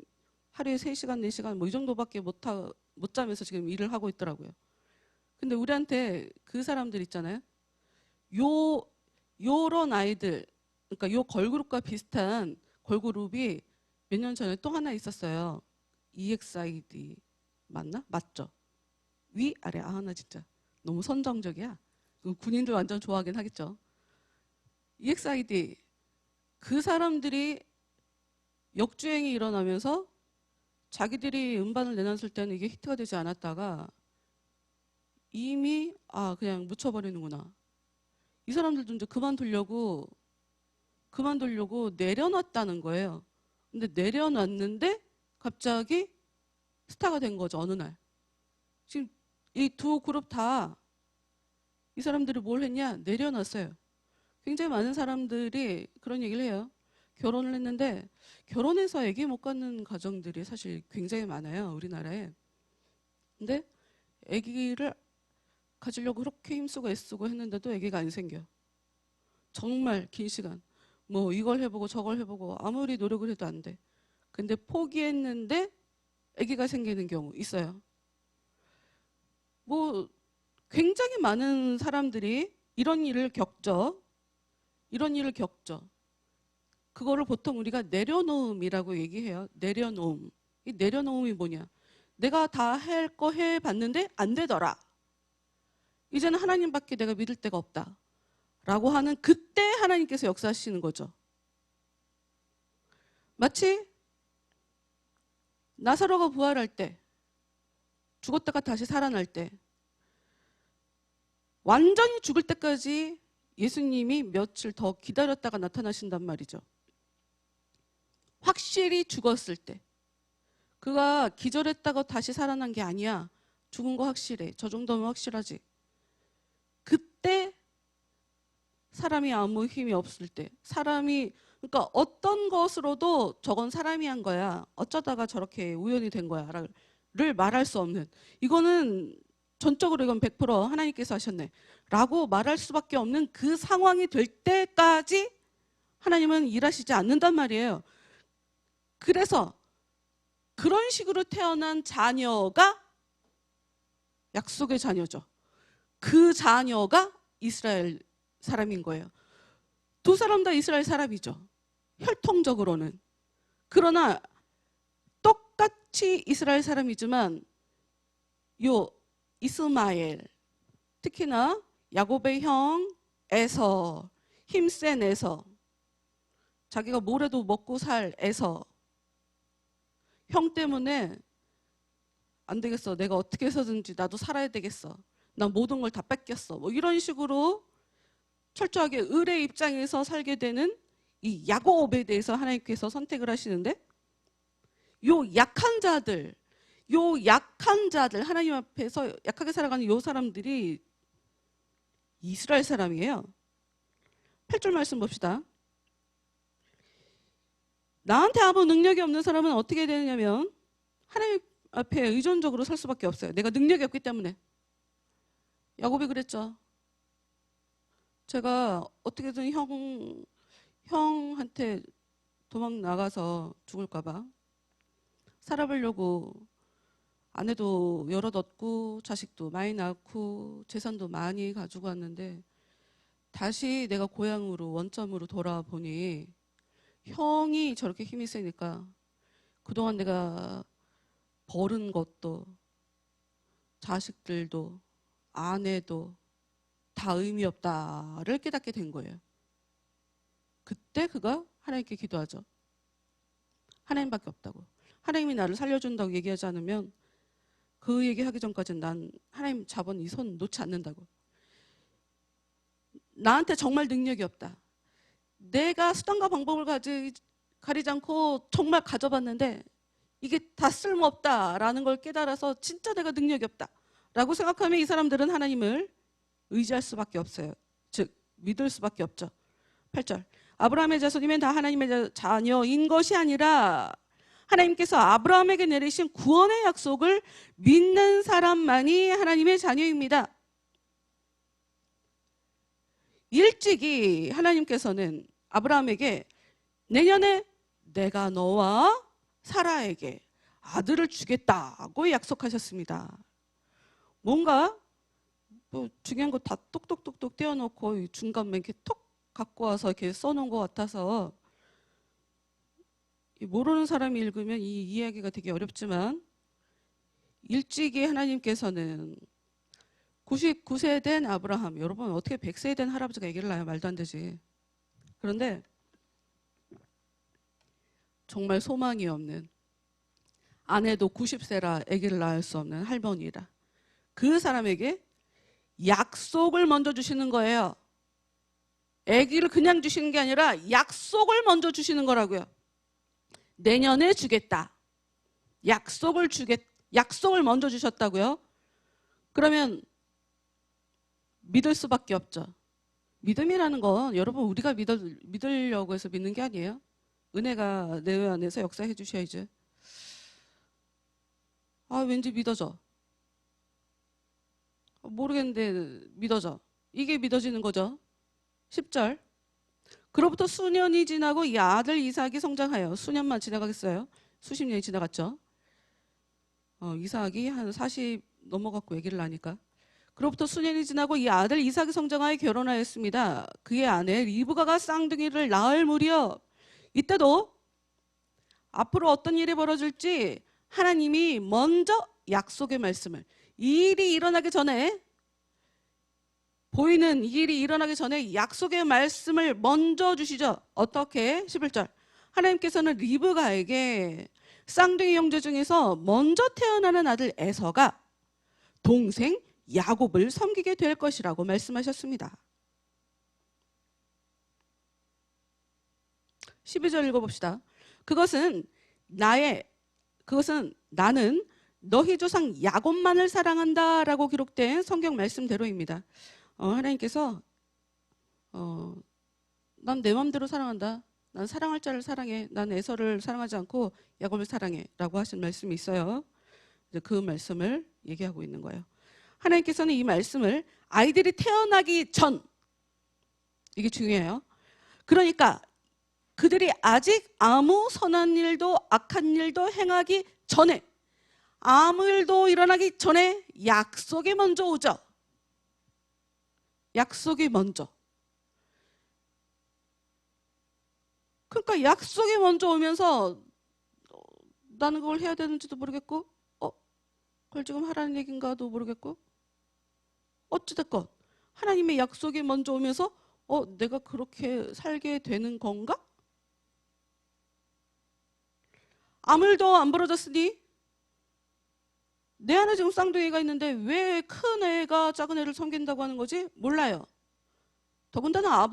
하루에 3시간 4시간 뭐 이 정도밖에 못 자면서 지금 일을 하고 있더라고요. 근데 우리한테 그 사람들 있잖아요. 요런 아이들, 그러니까 요 걸그룹과 비슷한 걸그룹이 몇 년 전에 또 하나 있었어요. EXID 맞나? 맞죠? 위, 아래. 아, 나 진짜 너무 선정적이야. 군인들 완전 좋아하긴 하겠죠. EXID, 그 사람들이 역주행이 일어나면서 자기들이 음반을 내놨을 때는 이게 히트가 되지 않았다가 이미 그냥 묻혀버리는구나. 이 사람들도 이제 그만두려고 내려놨다는 거예요. 근데 내려놨는데 갑자기 스타가 된 거죠, 어느 날. 지금 이 두 그룹 다 이 사람들이 뭘 했냐? 내려놨어요. 굉장히 많은 사람들이 그런 얘기를 해요. 결혼을 했는데 결혼해서 아기 못 갖는 가정들이 사실 굉장히 많아요, 우리나라에. 근데 아기를 가지려고 그렇게 힘쓰고 애쓰고 했는데도 아기가 안 생겨. 정말 긴 시간. 뭐 이걸 해보고 저걸 해보고 아무리 노력을 해도 안 돼. 근데 포기했는데 아기가 생기는 경우 있어요. 뭐 굉장히 많은 사람들이 이런 일을 겪죠. 그거를 보통 우리가 내려놓음이라고 얘기해요. 내려놓음. 이 내려놓음이 뭐냐? 내가 다 할 거 해봤는데 안 되더라. 이제는 하나님밖에 내가 믿을 데가 없다. 라고 하는 그때 하나님께서 역사하시는 거죠. 마치 나사로가 부활할 때, 죽었다가 다시 살아날 때, 완전히 죽을 때까지 예수님이 며칠 더 기다렸다가 나타나신단 말이죠. 확실히 죽었을 때. 그가 기절했다가 다시 살아난 게 아니야. 죽은 거 확실해. 저 정도면 확실하지. 그때 사람이 아무 힘이 없을 때, 그러니까 어떤 것으로도 저건 사람이 한 거야. 어쩌다가 저렇게 우연이 된 거야. 를 말할 수 없는. 이거는 전적으로 이건 100% 하나님께서 하셨네. 라고 말할 수밖에 없는 그 상황이 될 때까지 하나님은 일하시지 않는단 말이에요. 그래서 그런 식으로 태어난 자녀가 약속의 자녀죠. 그 자녀가 이스라엘 사람인 거예요. 두 사람 다 이스라엘 사람이죠. 혈통적으로는. 그러나 똑같이 이스라엘 사람이지만 요 이스마엘, 특히나 야곱의 형 에서, 힘센 에서, 자기가 뭘 해도 먹고 살 에서, 형 때문에 안 되겠어. 내가 어떻게 해서든지 나도 살아야 되겠어. 나 모든 걸 다 뺏겼어. 뭐 이런 식으로 철저하게 을의 입장에서 살게 되는 이 야곱에 대해서 하나님께서 선택을 하시는데, 요 약한 자들, 하나님 앞에서 약하게 살아가는 요 사람들이 이스라엘 사람이에요. 8절 말씀 봅시다. 나한테 아무 능력이 없는 사람은 어떻게 되느냐면 하나님 앞에 의존적으로 설 수밖에 없어요. 내가 능력이 없기 때문에. 야곱이 그랬죠. 제가 어떻게든 형한테 도망 나가서 죽을까 봐 살아보려고 아내도 여럿 얻고 자식도 많이 낳고 재산도 많이 가지고 왔는데 다시 내가 고향으로 원점으로 돌아보니 형이 저렇게 힘이 세니까 그동안 내가 버른 것도 자식들도 아내도 다 의미 없다를 깨닫게 된 거예요. 그때 그가 하나님께 기도하죠. 하나님밖에 없다고. 하나님이 나를 살려준다고 얘기하지 않으면 그 얘기하기 전까지는 난 하나님 잡은 이 손 놓지 않는다고. 나한테 정말 능력이 없다. 내가 수단과 방법을 가리지 않고 정말 가져봤는데 이게 다 쓸모없다라는 걸 깨달아서 진짜 내가 능력이 없다라고 생각하면 이 사람들은 하나님을 의지할 수밖에 없어요. 즉 믿을 수밖에 없죠. 8절. 아브라함의 자손이면 다 하나님의 자녀인 것이 아니라 하나님께서 아브라함에게 내리신 구원의 약속을 믿는 사람만이 하나님의 자녀입니다. 일찍이 하나님께서는 아브라함에게 내년에 내가 너와 사라에게 아들을 주겠다고 약속하셨습니다. 뭔가 뭐 중요한 거 다 똑똑똑똑 떼어놓고 중간만 이렇게 톡 갖고 와서 이렇게 써놓은 것 같아서 모르는 사람이 읽으면 이 이야기가 되게 어렵지만 일찍이 하나님께서는 99세 된 아브라함, 여러분 어떻게 100세 된 할아버지가 아기를 낳아요? 말도 안 되지. 그런데 정말 소망이 없는, 아내도 90세라 아기를 낳을 수 없는 할머니라, 그 사람에게 약속을 먼저 주시는 거예요. 아기를 그냥 주시는 게 아니라 약속을 먼저 주시는 거라고요. 내년에 주겠다. 약속을 먼저 주셨다고요. 그러면 믿을 수밖에 없죠. 믿음이라는 건 여러분 우리가 믿으려고 해서 믿는 게 아니에요. 은혜가 내 안에서 역사해 주셔야지. 아, 왠지 믿어져. 모르겠는데 믿어져. 이게 믿어지는 거죠. 10절. 그로부터 수년이 지나고 이 아들 이삭이 성장하여, 수년만 지나가겠어요? 수십 년이 지나갔죠. 이삭이 한 40 넘어갔고 아기를 낳으니까. 그로부터 수년이 지나고 이 아들 이삭이 성장하여 결혼하였습니다. 그의 아내 리브가가 쌍둥이를 낳을 무렵, 이때도 앞으로 어떤 일이 벌어질지 하나님이 먼저 약속의 말씀을, 이 일이 일어나기 전에, 보이는 이 일이 일어나기 전에 약속의 말씀을 먼저 주시죠. 어떻게? 11절. 하나님께서는 리브가에게 쌍둥이 형제 중에서 먼저 태어나는 아들 에서가 동생 야곱을 섬기게 될 것이라고 말씀하셨습니다. 12절 읽어봅시다. 그것은 나는 너희 조상 야곱만을 사랑한다라고 기록된 성경 말씀대로입니다. 하나님께서 난 내 마음대로 사랑한다. 난 사랑할 자를 사랑해. 난 에서를 사랑하지 않고 야곱을 사랑해 라고 하신 말씀이 있어요. 이제 그 말씀을 얘기하고 있는 거예요. 하나님께서는 이 말씀을 아이들이 태어나기 전, 이게 중요해요. 그러니까 그들이 아직 아무 선한 일도 악한 일도 행하기 전에, 아무 일도 일어나기 전에 약속이 먼저 오죠. 약속이 먼저. 그러니까 약속이 먼저 오면서 나는 그걸 해야 되는지도 모르겠고, 그걸 지금 하라는 얘기인가도 모르겠고, 어찌됐건 하나님의 약속이 먼저 오면서 내가 그렇게 살게 되는 건가? 아무 일도 안 벌어졌으니 내 안에 지금 쌍둥이가 있는데 왜 큰 애가 작은 애를 섬긴다고 하는 거지? 몰라요. 더군다나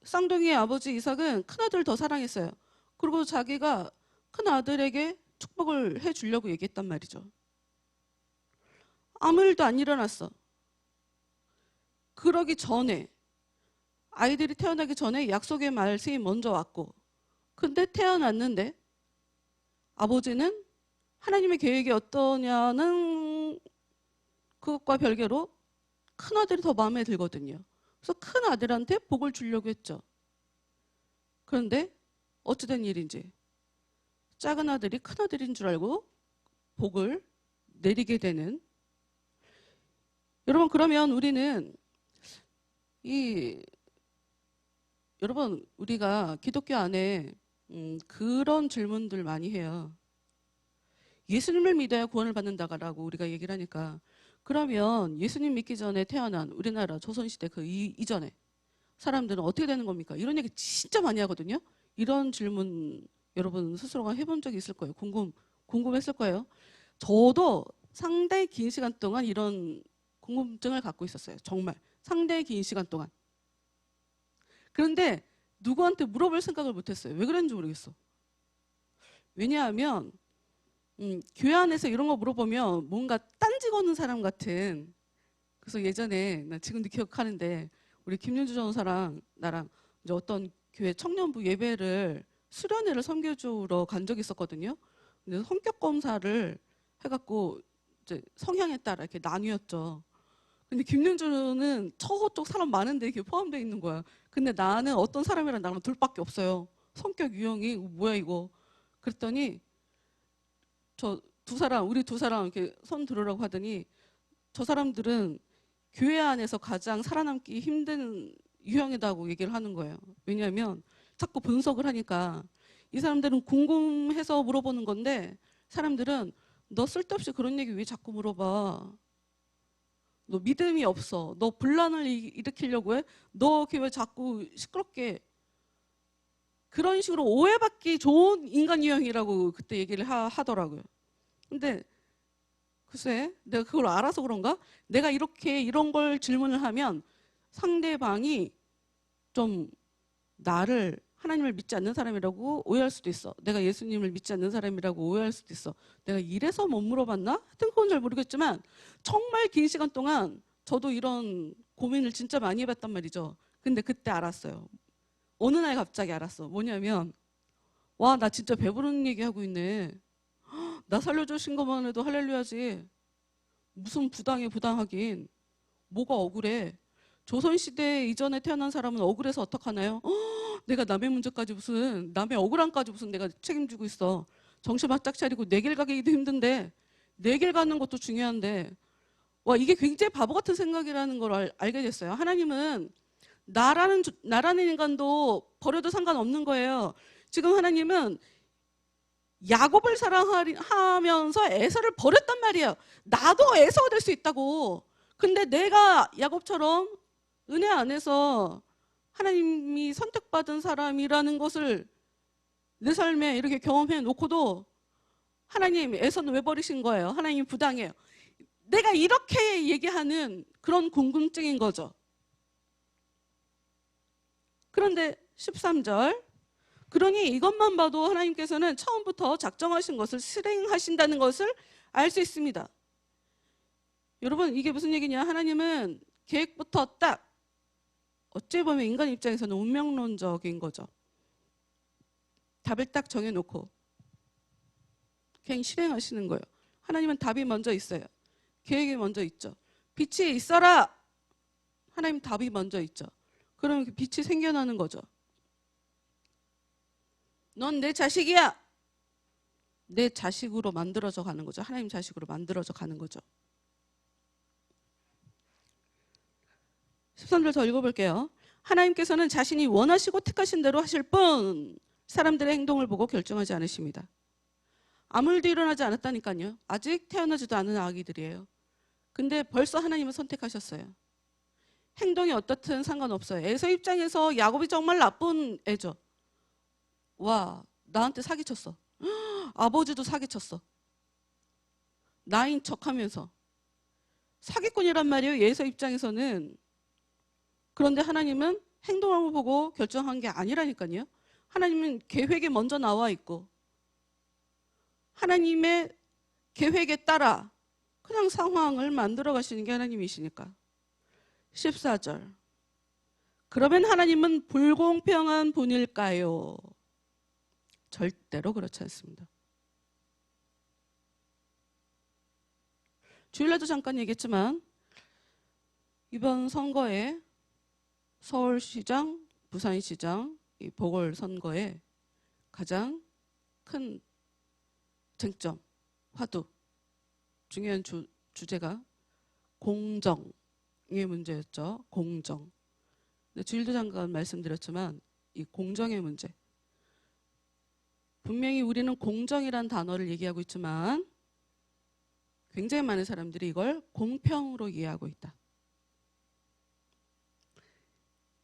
쌍둥이의 아버지 이삭은 큰아들을 더 사랑했어요. 그리고 자기가 큰아들에게 축복을 해주려고 얘기했단 말이죠. 아무 일도 안 일어났어. 그러기 전에, 아이들이 태어나기 전에 약속의 말씀이 먼저 왔고, 근데 태어났는데 아버지는 하나님의 계획이 어떠냐는 그것과 별개로 큰아들이 더 마음에 들거든요. 그래서 큰아들한테 복을 주려고 했죠. 그런데 어찌된 일인지 작은 아들이 큰아들인 줄 알고 복을 내리게 되는. 여러분, 그러면 우리는 여러분, 우리가 기독교 안에 그런 질문들 많이 해요. 예수님을 믿어야 구원을 받는다라고 우리가 얘기를 하니까, 그러면 예수님 믿기 전에 태어난 우리나라 조선시대 그 이전에 사람들은 어떻게 되는 겁니까? 이런 얘기 진짜 많이 하거든요. 이런 질문 여러분 스스로가 해본 적이 있을 거예요. 궁금했을 거예요. 저도 상당히 긴 시간 동안 이런 궁금증을 갖고 있었어요. 정말 상당히 긴 시간 동안. 그런데 누구한테 물어볼 생각을 못했어요. 왜 그랬는지 모르겠어. 왜냐하면 교회 안에서 이런 거 물어보면 뭔가 딴지 거는 사람 같은. 그래서 예전에, 나 지금도 기억하는데, 우리 김윤주 전사랑 나랑 이제 어떤 교회 청년부 예배를 수련회를 섬겨주러 간 적이 있었거든요. 근데 성격 검사를 해갖고 이제 성향에 따라 이렇게 나뉘었죠. 근데 김윤주는 처호 쪽 사람 많은데 이렇게 포함되어 있는 거야. 근데 나는 어떤 사람이랑 나랑 둘밖에 없어요. 성격 유형이 뭐야 이거. 그랬더니 우리 두 사람 이렇게 손 들으라고 하더니, 저 사람들은 교회 안에서 가장 살아남기 힘든 유형이라고 얘기를 하는 거예요. 왜냐하면 자꾸 분석을 하니까 이 사람들은 궁금해서 물어보는 건데, 사람들은 너 쓸데없이 그런 얘기 왜 자꾸 물어봐? 너 믿음이 없어. 너 분란을 일으키려고 해? 너 왜 자꾸 시끄럽게 그런 식으로 오해받기 좋은 인간 유형이라고 그때 얘기를 하더라고요. 근데 글쎄 내가 그걸 알아서 그런가? 내가 이렇게 이런 걸 질문을 하면 상대방이 좀 나를 하나님을 믿지 않는 사람이라고 오해할 수도 있어. 내가 예수님을 믿지 않는 사람이라고 오해할 수도 있어. 내가 이래서 못 물어봤나? 하여튼 그건 잘 모르겠지만 정말 긴 시간 동안 저도 이런 고민을 진짜 많이 해봤단 말이죠. 근데 그때 알았어요. 어느 날 갑자기 알았어. 뭐냐면 와, 나 진짜 배부른 얘기하고 있네. 나 살려주신 것만 해도 할렐루야지. 무슨 부당해 부당하긴. 뭐가 억울해. 조선시대 이전에 태어난 사람은 억울해서 어떡하나요? 내가 남의 문제까지 무슨 남의 억울함까지 무슨 내가 책임지고 있어. 정신 바짝 차리고 내 길 가기도 힘든데 내 길 가는 것도 중요한데 와 이게 굉장히 바보 같은 생각이라는 걸 알게 됐어요. 하나님은 나라는 인간도 버려도 상관없는 거예요. 지금 하나님은 야곱을 사랑하면서 에서를 버렸단 말이에요. 나도 에서가 될 수 있다고. 근데 내가 야곱처럼 은혜 안에서 하나님이 선택받은 사람이라는 것을 내 삶에 이렇게 경험해 놓고도 하나님 에서는 왜 버리신 거예요? 하나님 부당해요. 내가 이렇게 얘기하는 그런 궁금증인 거죠. 그런데 13절 그러니 이것만 봐도 하나님께서는 처음부터 작정하신 것을 실행하신다는 것을 알 수 있습니다. 여러분 이게 무슨 얘기냐? 하나님은 계획부터 딱 어찌 보면 인간 입장에서는 운명론적인 거죠. 답을 딱 정해놓고 그냥 실행하시는 거예요. 하나님은 답이 먼저 있어요. 계획이 먼저 있죠. 빛이 있어라. 하나님 답이 먼저 있죠. 그러면 그 빛이 생겨나는 거죠. 넌 내 자식이야. 내 자식으로 만들어져 가는 거죠. 하나님 자식으로 만들어져 가는 거죠. 13절 더 읽어볼게요. 하나님께서는 자신이 원하시고 택하신 대로 하실 뿐 사람들의 행동을 보고 결정하지 않으십니다. 아무 일도 일어나지 않았다니까요. 아직 태어나지도 않은 아기들이에요. 근데 벌써 하나님은 선택하셨어요. 행동이 어떻든 상관없어요. 에서 입장에서 야곱이 정말 나쁜 애죠. 와, 나한테 사기쳤어. 아버지도 사기쳤어. 나인 척하면서. 사기꾼이란 말이에요. 에서 입장에서는. 그런데 하나님은 행동을 보고 결정한 게 아니라니까요. 하나님은 계획에 먼저 나와 있고 하나님의 계획에 따라 그냥 상황을 만들어 가시는 게 하나님이시니까. 14절 그러면 하나님은 불공평한 분일까요? 절대로 그렇지 않습니다. 주일날도 잠깐 얘기했지만 이번 선거에 서울시장, 부산시장 이 보궐선거에 가장 큰 쟁점, 화두, 중요한 주제가 공정의 문제였죠. 공정. 근데 주일도 잠깐 말씀드렸지만 이 공정의 문제. 분명히 우리는 공정이란 단어를 얘기하고 있지만 굉장히 많은 사람들이 이걸 공평으로 이해하고 있다.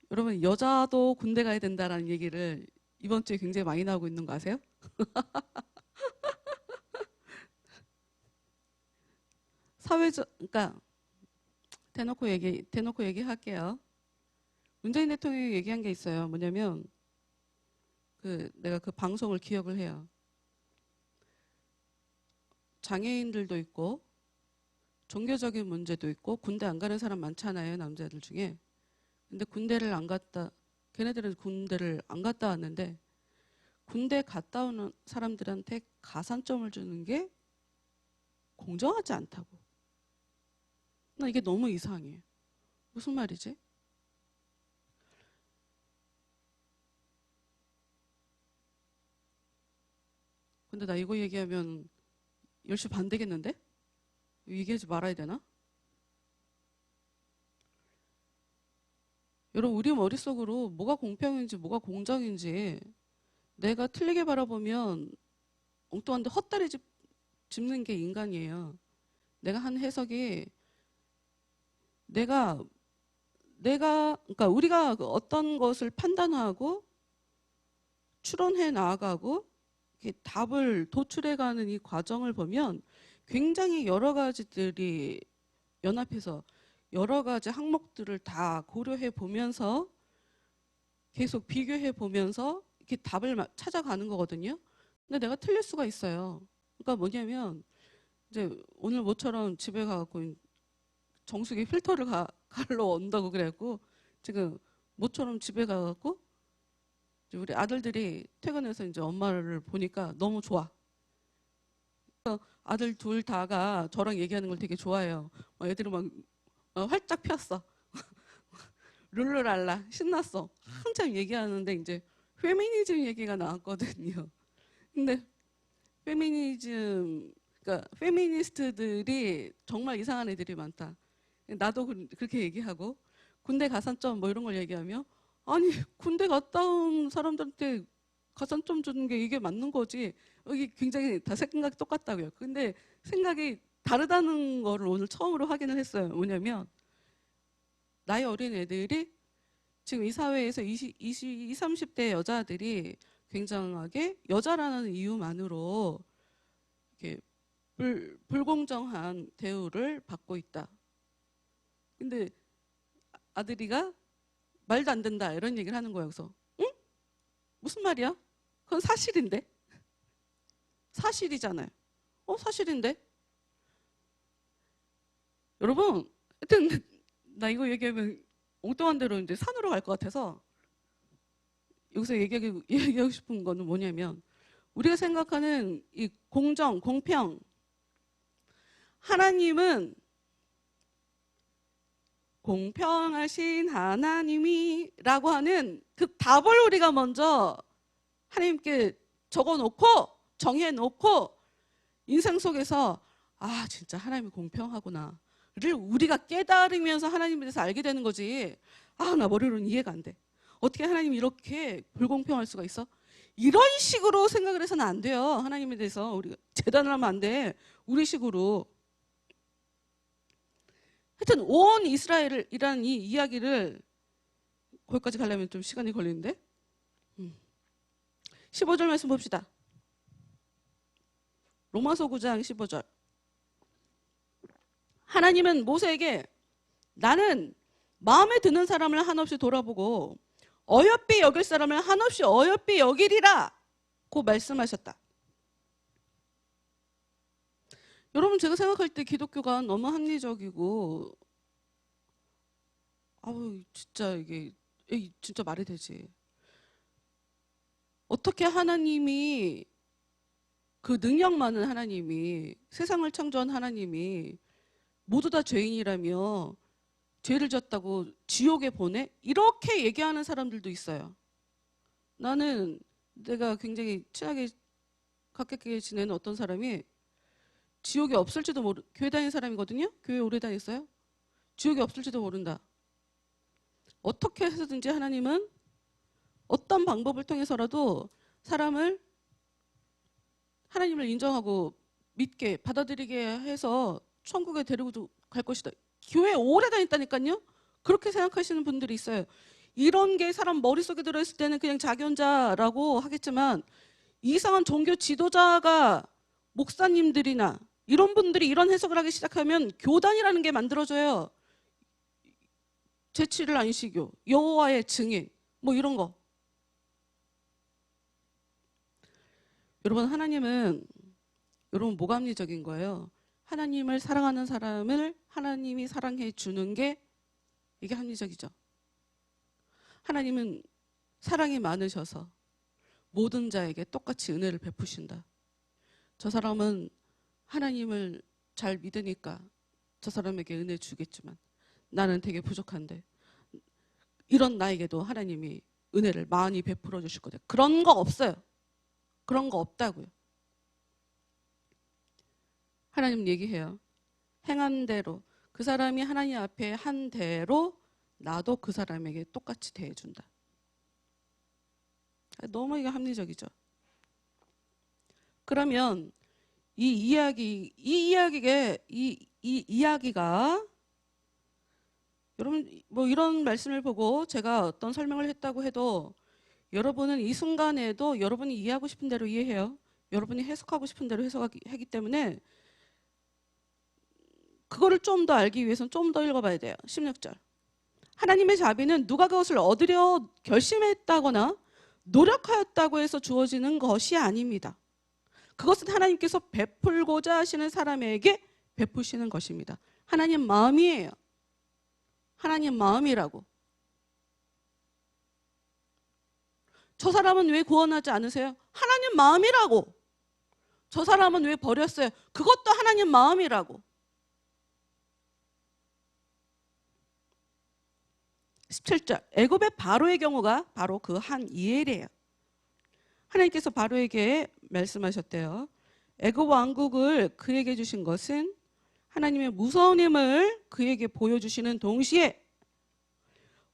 여러분 여자도 군대 가야 된다라는 얘기를 이번 주에 굉장히 많이 나오고 있는 거 아세요? 그러니까 대놓고 얘기할게요. 문재인 대통령이 얘기한 게 있어요. 뭐냐면 내가 그 방송을 기억을 해요. 장애인들도 있고 종교적인 문제도 있고 군대 안 가는 사람 많잖아요. 남자들 중에. 근데 걔네들은 군대를 안 갔다 왔는데 군대 갔다 오는 사람들한테 가산점을 주는 게 공정하지 않다고. 나 이게 너무 이상해. 무슨 말이지? 근데 나 이거 얘기하면 10시 반 되겠는데? 얘기하지 말아야 되나? 여러분 우리 머릿속으로 뭐가 공평인지 뭐가 공정인지 내가 틀리게 바라보면 엉뚱한데 헛다리 짚는 게 인간이에요. 내가 한 해석이 내가 그러니까 우리가 그 어떤 것을 판단하고 추론해 나아가고 이렇게 답을 도출해가는 이 과정을 보면 굉장히 여러 가지들이 연합해서 여러 가지 항목들을 다 고려해 보면서 계속 비교해 보면서 이렇게 답을 찾아가는 거거든요. 근데 내가 틀릴 수가 있어요. 그러니까 뭐냐면 이제 오늘 모처럼 집에 가갖고 정수기 필터를 갈러 온다고 그래갖고 지금 모처럼 집에 가갖고 이제 우리 아들들이 퇴근해서 이제 엄마를 보니까 너무 좋아. 아들 둘 다가 저랑 얘기하는 걸 되게 좋아해요. 애들은 막 활짝 폈어. 룰루랄라 신났어. 한참 얘기하는데 이제 페미니즘 얘기가 나왔거든요. 근데 그러니까 페미니스트들이 정말 이상한 애들이 많다. 나도 그렇게 얘기하고 군대 가산점 뭐 이런 걸 얘기하며 아니 군대 갔다 온 사람들한테 가산점 주는 게 이게 맞는 거지. 여기 굉장히 다 생각이 똑같다고요. 근데 생각이 다르다는 거를 오늘 처음으로 확인을 했어요. 뭐냐면 나이 어린 애들이 지금 이 사회에서 20, 30대 여자들이 굉장하게 여자라는 이유만으로 이렇게 불공정한 대우를 받고 있다. 근데 아들이가 말도 안 된다 이런 얘기를 하는 거예요. 그래서 응? 무슨 말이야? 그건 사실인데. 사실이잖아요. 사실인데. 여러분, 하여튼 나 이거 얘기하면 엉뚱한 대로 이제 산으로 갈 것 같아서 여기서 얘기하고 싶은 거는 뭐냐면 우리가 생각하는 이 공정, 공평, 하나님은 공평하신 하나님이라고 하는 그 답을 우리가 먼저 하나님께 적어놓고 정해놓고 인생 속에서 아 진짜 하나님이 공평하구나 를 우리가 깨달으면서 하나님에 대해서 알게 되는 거지. 아 나 머리로는 이해가 안 돼. 어떻게 하나님이 이렇게 불공평할 수가 있어? 이런 식으로 생각을 해서는 안 돼요. 하나님에 대해서 우리가 재단을 하면 안 돼. 우리 식으로. 하여튼 온 이스라엘이라는 이 이야기를 거기까지 가려면 좀 시간이 걸리는데 15절 말씀 봅시다. 로마서 9장 15절. 하나님은 모세에게 나는 마음에 드는 사람을 한없이 돌아보고 어여삐 여길 사람을 한없이 어여삐 여기리라 고 말씀하셨다. 여러분 제가 생각할 때 기독교가 너무 합리적이고 아우 진짜 이게 진짜 말이 되지. 어떻게 하나님이 그 능력 많은 하나님이 세상을 창조한 하나님이 모두 다 죄인이라며 죄를 졌다고 지옥에 보내? 이렇게 얘기하는 사람들도 있어요. 나는 내가 굉장히 친하게 가깝게 지내는 어떤 사람이 지옥이 없을지도 교회 다니는 사람이거든요. 교회 오래 다녔어요. 지옥이 없을지도 모른다. 어떻게 해서든지 하나님은 어떤 방법을 통해서라도 하나님을 인정하고 믿게 받아들이게 해서 천국에 데리고 갈 것이다. 교회 오래 다녔다니까요. 그렇게 생각하시는 분들이 있어요. 이런 게 사람 머릿속에 들어있을 때는 그냥 자기 혼자라고 하겠지만 이상한 종교 지도자가 목사님들이나 이런 분들이 이런 해석을 하기 시작하면 교단이라는 게 만들어져요. 제7일 안식교, 여호와의 증인 뭐 이런 거. 여러분 하나님은 뭐가 합리적인 거예요? 하나님을 사랑하는 사람을 하나님이 사랑해 주는 게 이게 합리적이죠. 하나님은 사랑이 많으셔서 모든 자에게 똑같이 은혜를 베푸신다. 저 사람은 하나님을 잘 믿으니까 저 사람에게 은혜 주겠지만 나는 되게 부족한데 이런 나에게도 하나님이 은혜를 많이 베풀어 주실 거다. 그런 거 없어요. 그런 거 없다고요. 하나님 얘기해요. 행한 대로 그 사람이 하나님 앞에 한 대로 나도 그 사람에게 똑같이 대해준다. 너무 이게 합리적이죠. 그러면 이 이야기가 여러분 뭐 이런 말씀을 보고 제가 어떤 설명을 했다고 해도 여러분은 이 순간에도 여러분이 이해하고 싶은 대로 이해해요. 여러분이 해석하고 싶은 대로 해석하기 때문에 그거를 좀 더 알기 위해서는 좀 더 읽어봐야 돼요. 16절. 하나님의 자비는 누가 그것을 얻으려 결심했다거나 노력하였다고 해서 주어지는 것이 아닙니다. 그것은 하나님께서 베풀고자 하시는 사람에게 베푸시는 것입니다. 하나님 마음이에요. 하나님 마음이라고. 저 사람은 왜 구원하지 않으세요? 하나님 마음이라고. 저 사람은 왜 버렸어요? 그것도 하나님 마음이라고. 17절. 애굽의 바로의 경우가 바로 그 한 이엘이에요. 하나님께서 바로에게 말씀하셨대요. 애굽 왕국을 그에게 주신 것은 하나님의 무서운 힘을 그에게 보여주시는 동시에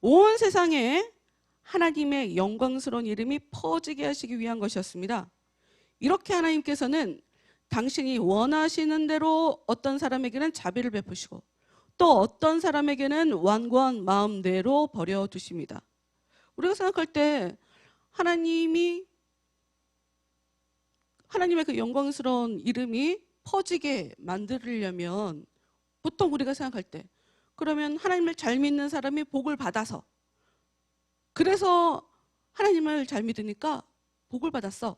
온 세상에 하나님의 영광스러운 이름이 퍼지게 하시기 위한 것이었습니다. 이렇게 하나님께서는 당신이 원하시는 대로 어떤 사람에게는 자비를 베푸시고 또 어떤 사람에게는 완고한 마음대로 버려두십니다. 우리가 생각할 때 하나님의 그 영광스러운 이름이 퍼지게 만들려면 보통 우리가 생각할 때 그러면 하나님을 잘 믿는 사람이 복을 받아서 그래서 하나님을 잘 믿으니까 복을 받았어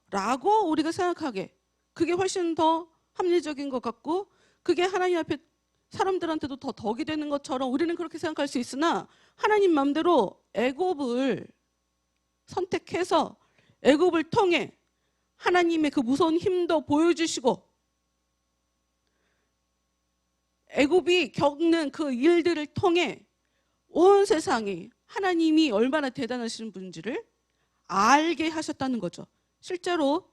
라고 우리가 생각하게 그게 훨씬 더 합리적인 것 같고 그게 하나님 앞에 사람들한테도 더 덕이 되는 것처럼 우리는 그렇게 생각할 수 있으나 하나님 마음대로 애굽을 선택해서 애굽을 통해 하나님의 그 무서운 힘도 보여주시고 애굽이 겪는 그 일들을 통해 온 세상이 하나님이 얼마나 대단하신 분인지를 알게 하셨다는 거죠. 실제로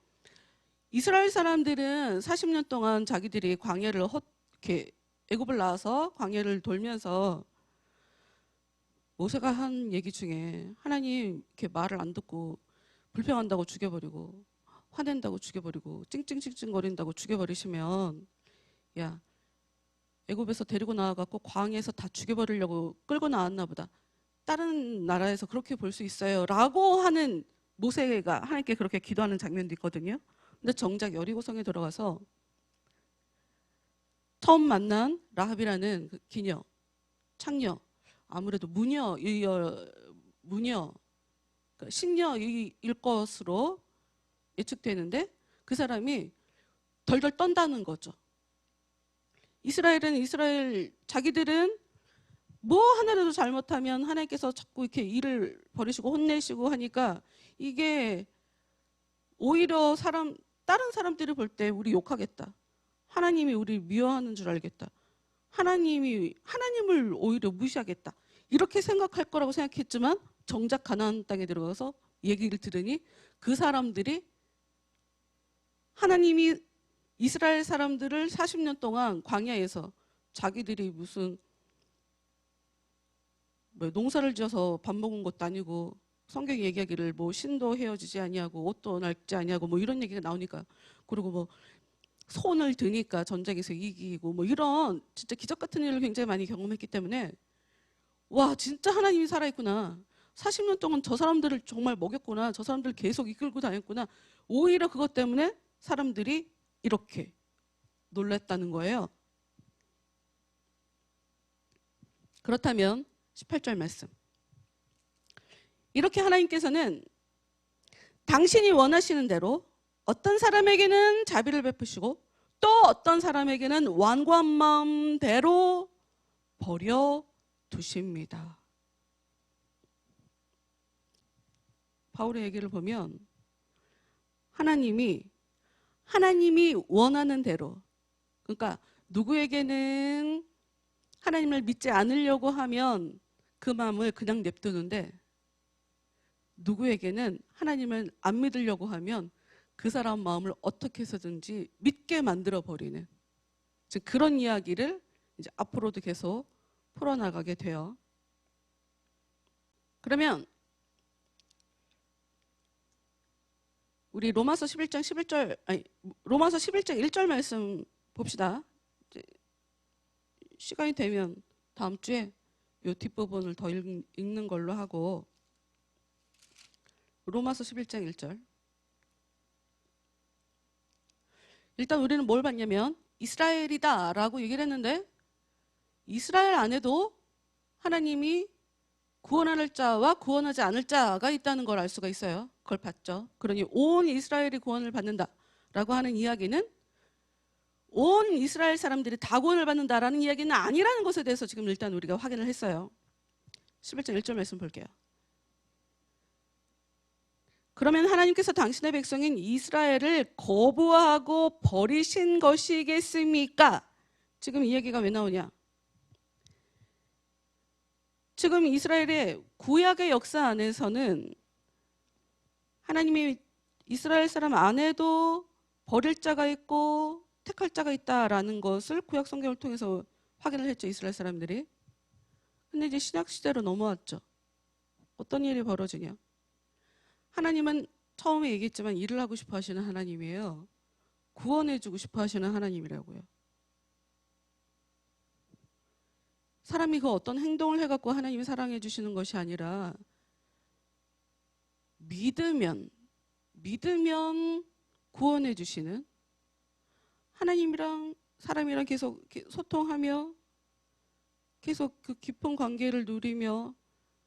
이스라엘 사람들은 40년 동안 자기들이 광야를 이렇게 애굽을 나와서 광야를 돌면서 모세가 한 얘기 중에 하나님 이렇게 말을 안 듣고 불평한다고 죽여버리고 화낸다고 죽여버리고 찡찡찡찡거린다고 죽여버리시면 야 애굽에서 데리고 나와갖고 광야에서 다 죽여버리려고 끌고 나왔나 보다. 다른 나라에서 그렇게 볼 수 있어요 라고 하는 모세가 하나님께 그렇게 기도하는 장면도 있거든요. 근데 정작 여리고성에 들어가서 처음 만난 라합이라는 그 기녀, 창녀, 아무래도 무녀, 그러니까 신녀일 것으로 예측되는데 그 사람이 덜덜 떤다는 거죠. 이스라엘 자기들은 뭐 하나라도 잘못하면 하나님께서 자꾸 이렇게 일을 버리시고 혼내시고 하니까 이게 오히려 다른 사람들이 볼 때 우리 욕하겠다. 하나님이 우리 미워하는 줄 알겠다. 하나님을 오히려 무시하겠다. 이렇게 생각할 거라고 생각했지만 정작 가나안 땅에 들어가서 얘기를 들으니 그 사람들이 하나님이 이스라엘 사람들을 40년 동안 광야에서 자기들이 무슨 농사를 지어서 밥 먹은 것도 아니고 성경이 얘기하기를 뭐 신도 헤어지지 아니하고 옷도 낡지 아니하고 뭐 이런 얘기가 나오니까 그리고 뭐 손을 드니까 전쟁에서 이기고 뭐 이런 진짜 기적 같은 일을 굉장히 많이 경험했기 때문에 와 진짜 하나님이 살아있구나. 40년 동안 저 사람들을 정말 먹였구나. 저 사람들을 계속 이끌고 다녔구나. 오히려 그것 때문에 사람들이 이렇게 놀랐다는 거예요. 그렇다면 18절 말씀. 이렇게 하나님께서는 당신이 원하시는 대로 어떤 사람에게는 자비를 베푸시고 또 어떤 사람에게는 완고한 마음대로 버려두십니다. 바울의 얘기를 보면 하나님이 원하는 대로 그러니까 누구에게는 하나님을 믿지 않으려고 하면 그 마음을 그냥 냅두는데 누구에게는 하나님을 안 믿으려고 하면 그 사람 마음을 어떻게 해서든지 믿게 만들어 버리는 즉 그런 이야기를 이제 앞으로도 계속 풀어나가게 돼요. 그러면 우리 로마서 11장 11절 아니 로마서 11장 1절 말씀 봅시다. 이제 시간이 되면 다음 주에 이 뒷부분을 더 읽는 걸로 하고 로마서 11장 1절. 일단 우리는 뭘 봤냐면 이스라엘이다라고 얘기를 했는데 이스라엘 안에도 하나님이 구원할 자와 구원하지 않을 자가 있다는 걸 알 수가 있어요. 그걸 봤죠. 그러니 온 이스라엘이 구원을 받는다라고 하는 이야기는 온 이스라엘 사람들이 다 구원을 받는다라는 이야기는 아니라는 것에 대해서 지금 일단 우리가 확인을 했어요. 11장 1절 말씀 볼게요. 그러면 하나님께서 당신의 백성인 이스라엘을 거부하고 버리신 것이겠습니까? 지금 이 얘기가 왜 나오냐? 지금 이스라엘의 구약의 역사 안에서는 하나님이 이스라엘 사람 안에도 버릴 자가 있고 택할 자가 있다라는 것을 구약 성경을 통해서 확인을 했죠. 이스라엘 사람들이. 근데 이제 신약 시대로 넘어왔죠. 어떤 일이 벌어지냐? 하나님은 처음에 얘기했지만 일을 하고 싶어 하시는 하나님이에요. 구원해주고 싶어 하시는 하나님이라고요. 사람이 그 어떤 행동을 해갖고 하나님이 사랑해 주시는 것이 아니라 믿으면 구원해 주시는 하나님이랑 사람이랑 계속 소통하며 계속 그 깊은 관계를 누리며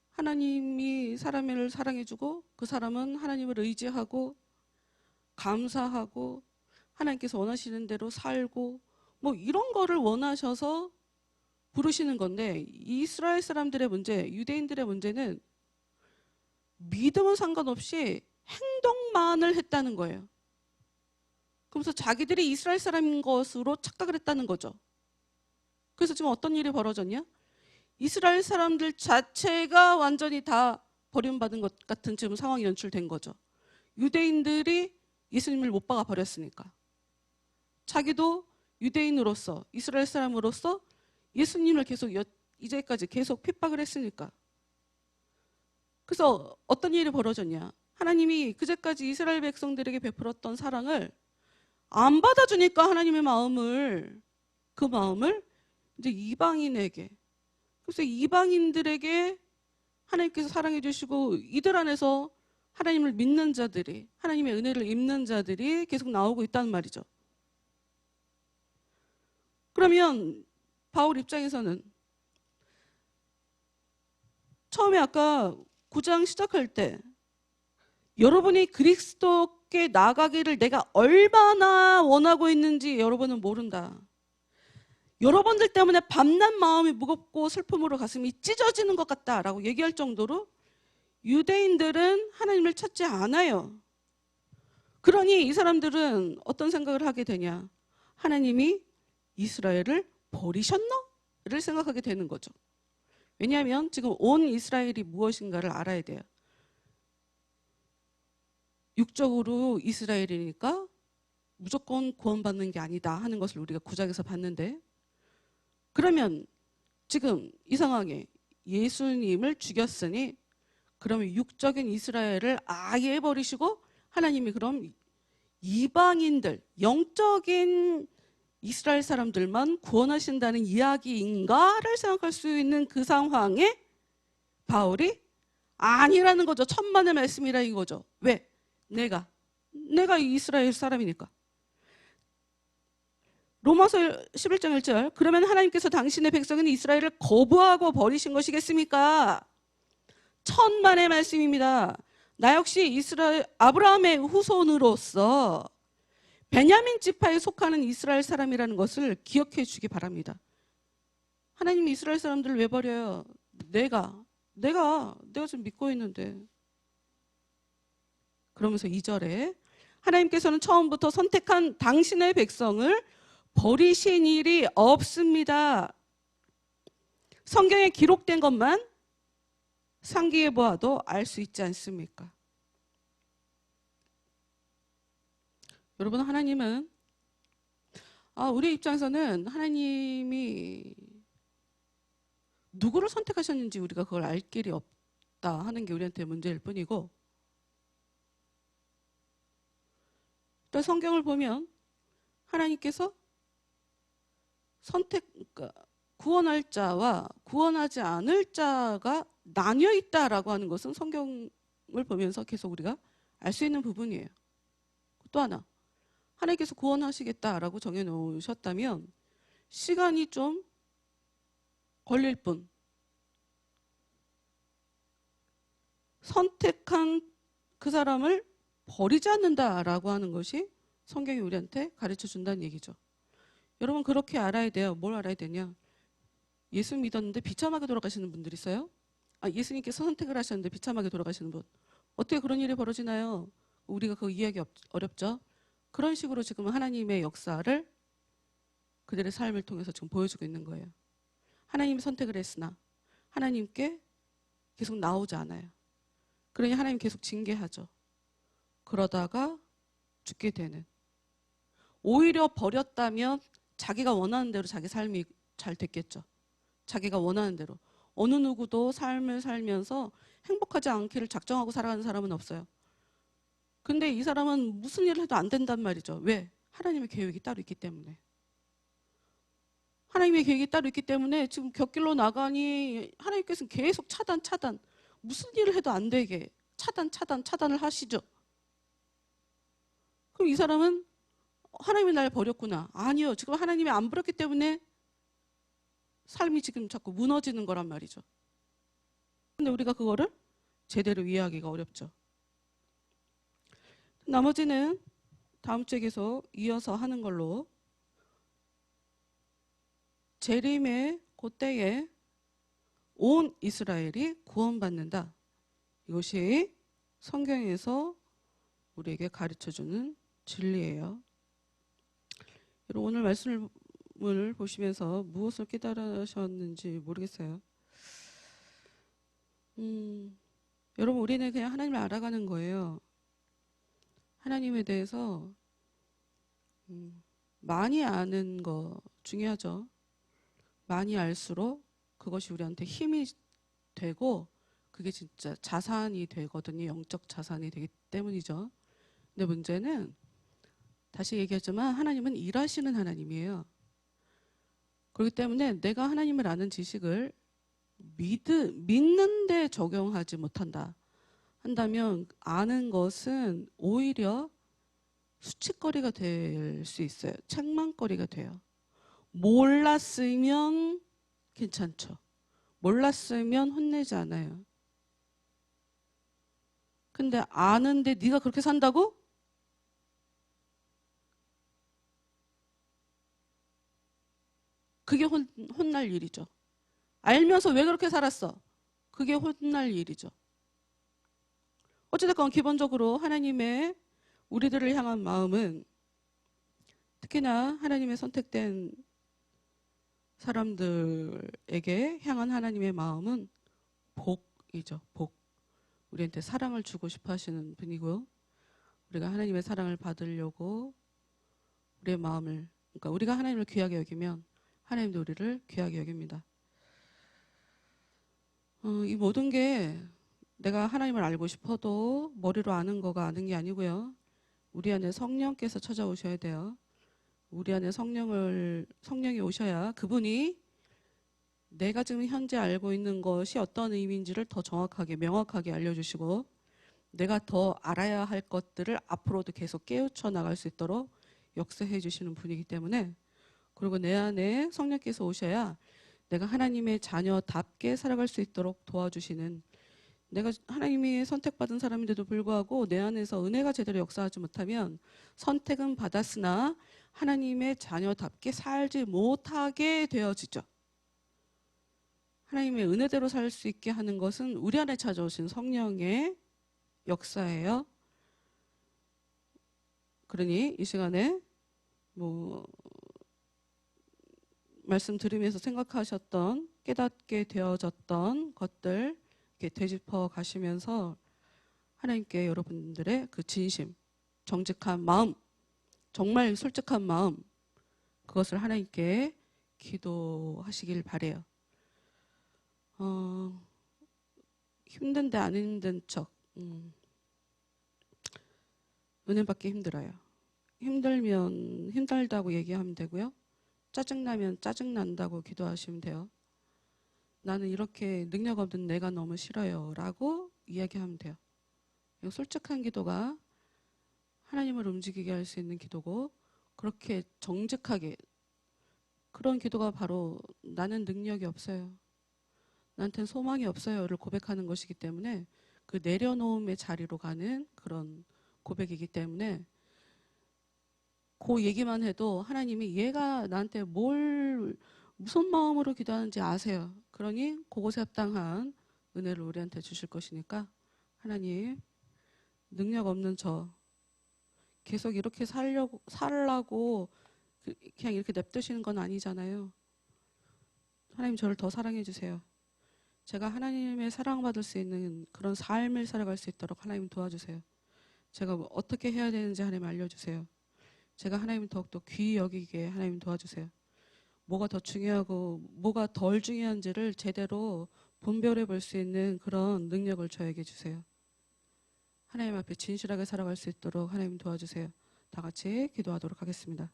하나님이 사람을 사랑해주고 그 사람은 하나님을 의지하고 감사하고 하나님께서 원하시는 대로 살고 뭐 이런 거를 원하셔서 부르시는 건데 이스라엘 사람들의 문제, 유대인들의 문제는 믿음은 상관없이 행동만을 했다는 거예요. 그러면서 자기들이 이스라엘 사람인 것으로 착각을 했다는 거죠. 그래서 지금 어떤 일이 벌어졌냐? 이스라엘 사람들 자체가 완전히 다 버림받은 것 같은 지금 상황이 연출된 거죠. 유대인들이 예수님을 못 박아 버렸으니까. 자기도 유대인으로서 이스라엘 사람으로서 예수님을 계속 이제까지 계속 핍박을 했으니까. 그래서 어떤 일이 벌어졌냐? 하나님이 그제까지 이스라엘 백성들에게 베풀었던 사랑을 안 받아주니까 하나님의 그 마음을 이제 이방인에게, 그래서 이방인들에게 하나님께서 사랑해 주시고 이들 안에서 하나님을 믿는 자들이, 하나님의 은혜를 입는 자들이 계속 나오고 있다는 말이죠. 그러면 바울 입장에서는 처음에 아까 9장 시작할 때 여러분이 그리스도께 나가기를 내가 얼마나 원하고 있는지 여러분은 모른다. 여러분들 때문에 밤낮 마음이 무겁고 슬픔으로 가슴이 찢어지는 것 같다라고 얘기할 정도로 유대인들은 하나님을 찾지 않아요. 그러니 이 사람들은 어떤 생각을 하게 되냐? 하나님이 이스라엘을 버리셨나? 를 생각하게 되는 거죠. 왜냐하면 지금 온 이스라엘이 무엇인가를 알아야 돼요. 육적으로 이스라엘이니까 무조건 구원받는 게 아니다 하는 것을 우리가 구약에서 봤는데, 그러면 지금 이 상황에 예수님을 죽였으니 그러면 육적인 이스라엘을 아예 버리시고 하나님이 그럼 이방인들, 영적인 이스라엘 사람들만 구원하신다는 이야기인가를 생각할 수 있는 그 상황에 바울이 아니라는 거죠. 천만의 말씀이라 이거죠. 왜? 내가 이스라엘 사람이니까. 로마서 11장 1절. 그러면 하나님께서 당신의 백성인 이스라엘을 거부하고 버리신 것이겠습니까? 천만의 말씀입니다. 나 역시 아브라함의 후손으로서 베냐민 지파에 속하는 이스라엘 사람이라는 것을 기억해 주기 바랍니다. 하나님이 이스라엘 사람들을 왜 버려요? 내가 지금 믿고 있는데. 그러면서 2절에 하나님께서는 처음부터 선택한 당신의 백성을 버리신 일이 없습니다. 성경에 기록된 것만 상기해 보아도 알 수 있지 않습니까? 여러분, 하나님은 우리 입장에서는 하나님이 누구를 선택하셨는지 우리가 그걸 알 길이 없다 하는 게 우리한테 문제일 뿐이고, 또 성경을 보면 하나님께서 그러니까 구원할 자와 구원하지 않을 자가 나뉘어 있다라고 하는 것은 성경을 보면서 계속 우리가 알 수 있는 부분이에요. 또 하나, 하나님께서 구원하시겠다라고 정해놓으셨다면 시간이 좀 걸릴 뿐 선택한 그 사람을 버리지 않는다라고 하는 것이 성경이 우리한테 가르쳐 준다는 얘기죠. 여러분 그렇게 알아야 돼요. 뭘 알아야 되냐? 예수 믿었는데 비참하게 돌아가시는 분들 있어요? 예수님께서 선택을 하셨는데 비참하게 돌아가시는 분. 어떻게 그런 일이 벌어지나요? 우리가 그 이해하기 어렵죠? 그런 식으로 지금 하나님의 역사를 그들의 삶을 통해서 지금 보여주고 있는 거예요. 하나님이 선택을 했으나 하나님께 계속 나오지 않아요. 그러니 하나님 계속 징계하죠. 그러다가 죽게 되는. 오히려 버렸다면 자기가 원하는 대로 자기 삶이 잘 됐겠죠. 자기가 원하는 대로. 어느 누구도 삶을 살면서 행복하지 않기를 작정하고 살아가는 사람은 없어요. 근데 이 사람은 무슨 일을 해도 안 된단 말이죠. 왜? 하나님의 계획이 따로 있기 때문에. 하나님의 계획이 따로 있기 때문에 지금 곁길로 나가니 하나님께서는 계속 차단. 무슨 일을 해도 안 되게 차단을 하시죠. 그럼 이 사람은 하나님이 날 버렸구나. 아니요. 지금 하나님이 안 버렸기 때문에 삶이 지금 자꾸 무너지는 거란 말이죠. 근데 우리가 그거를 제대로 이해하기가 어렵죠. 나머지는 다음 주에 계속 이어서 하는 걸로. 재림의 그때에 온 이스라엘이 구원받는다. 이것이 성경에서 우리에게 가르쳐주는 진리예요. 여러분 오늘 말씀을 보시면서 무엇을 깨달으셨는지 모르겠어요. 여러분 우리는 그냥 하나님을 알아가는 거예요. 하나님에 대해서 많이 아는 거 중요하죠. 많이 알수록 그것이 우리한테 힘이 되고 그게 진짜 자산이 되거든요. 영적 자산이 되기 때문이죠. 근데 문제는 다시 얘기하지만 하나님은 일하시는 하나님이에요. 그렇기 때문에 내가 하나님을 아는 지식을 믿는 데 적용하지 못한다. 한다면 아는 것은 오히려 수치거리가 될 수 있어요. 책망거리가 돼요. 몰랐으면 괜찮죠. 몰랐으면 혼내지 않아요. 근데 아는데 네가 그렇게 산다고? 그게 혼날 일이죠. 알면서 왜 그렇게 살았어? 그게 혼날 일이죠. 어찌됐건 기본적으로 하나님의 우리들을 향한 마음은 특히나 하나님의 선택된 사람들에게 향한 하나님의 마음은 복이죠. 복. 우리한테 사랑을 주고 싶어 하시는 분이고요. 우리가 하나님의 사랑을 받으려고 우리의 마음을, 그러니까 우리가 하나님을 귀하게 여기면 하나님도 우리를 귀하게 여깁니다. 이 모든 게 내가 하나님을 알고 싶어도 머리로 아는 거가 아는 게 아니고요. 우리 안에 성령께서 찾아오셔야 돼요. 우리 안에 성령이 오셔야 그분이 내가 지금 현재 알고 있는 것이 어떤 의미인지를 더 정확하게 명확하게 알려주시고 내가 더 알아야 할 것들을 앞으로도 계속 깨우쳐 나갈 수 있도록 역사해 주시는 분이기 때문에, 그리고 내 안에 성령께서 오셔야 내가 하나님의 자녀답게 살아갈 수 있도록 도와주시는, 내가 하나님이 선택받은 사람인데도 불구하고 내 안에서 은혜가 제대로 역사하지 못하면 선택은 받았으나 하나님의 자녀답게 살지 못하게 되어지죠. 하나님의 은혜대로 살 수 있게 하는 것은 우리 안에 찾아오신 성령의 역사예요. 그러니 이 시간에 말씀 들으면서 생각하셨던, 깨닫게 되어졌던 것들 이렇게 되짚어 가시면서 하나님께 여러분들의 그 진심, 정직한 마음, 정말 솔직한 마음, 그것을 하나님께 기도하시길 바래요. 힘든데 안 힘든 척 은혜 받기 힘들어요. 힘들면 힘들다고 얘기하면 되고요. 짜증나면 짜증난다고 기도하시면 돼요. 나는 이렇게 능력 없는 내가 너무 싫어요 라고 이야기하면 돼요. 솔직한 기도가 하나님을 움직이게 할 수 있는 기도고, 그렇게 정직하게, 그런 기도가 바로 나는 능력이 없어요, 나한테는 소망이 없어요를 고백하는 것이기 때문에, 그 내려놓음의 자리로 가는 그런 고백이기 때문에, 그 얘기만 해도 하나님이 얘가 나한테 무슨 마음으로 기도하는지 아세요. 그러니 그곳에 합당한 은혜를 우리한테 주실 것이니까, 하나님, 능력 없는 저 계속 이렇게 살라고 그냥 이렇게 냅두시는 건 아니잖아요. 하나님, 저를 더 사랑해 주세요. 제가 하나님의 사랑받을 수 있는 그런 삶을 살아갈 수 있도록 하나님 도와주세요. 제가 어떻게 해야 되는지 하나님 알려주세요. 제가 하나님 더욱더 귀히 여기게 하나님 도와주세요. 뭐가 더 중요하고 뭐가 덜 중요한지를 제대로 분별해 볼 수 있는 그런 능력을 저에게 주세요. 하나님 앞에 진실하게 살아갈 수 있도록 하나님 도와주세요. 다 같이 기도하도록 하겠습니다.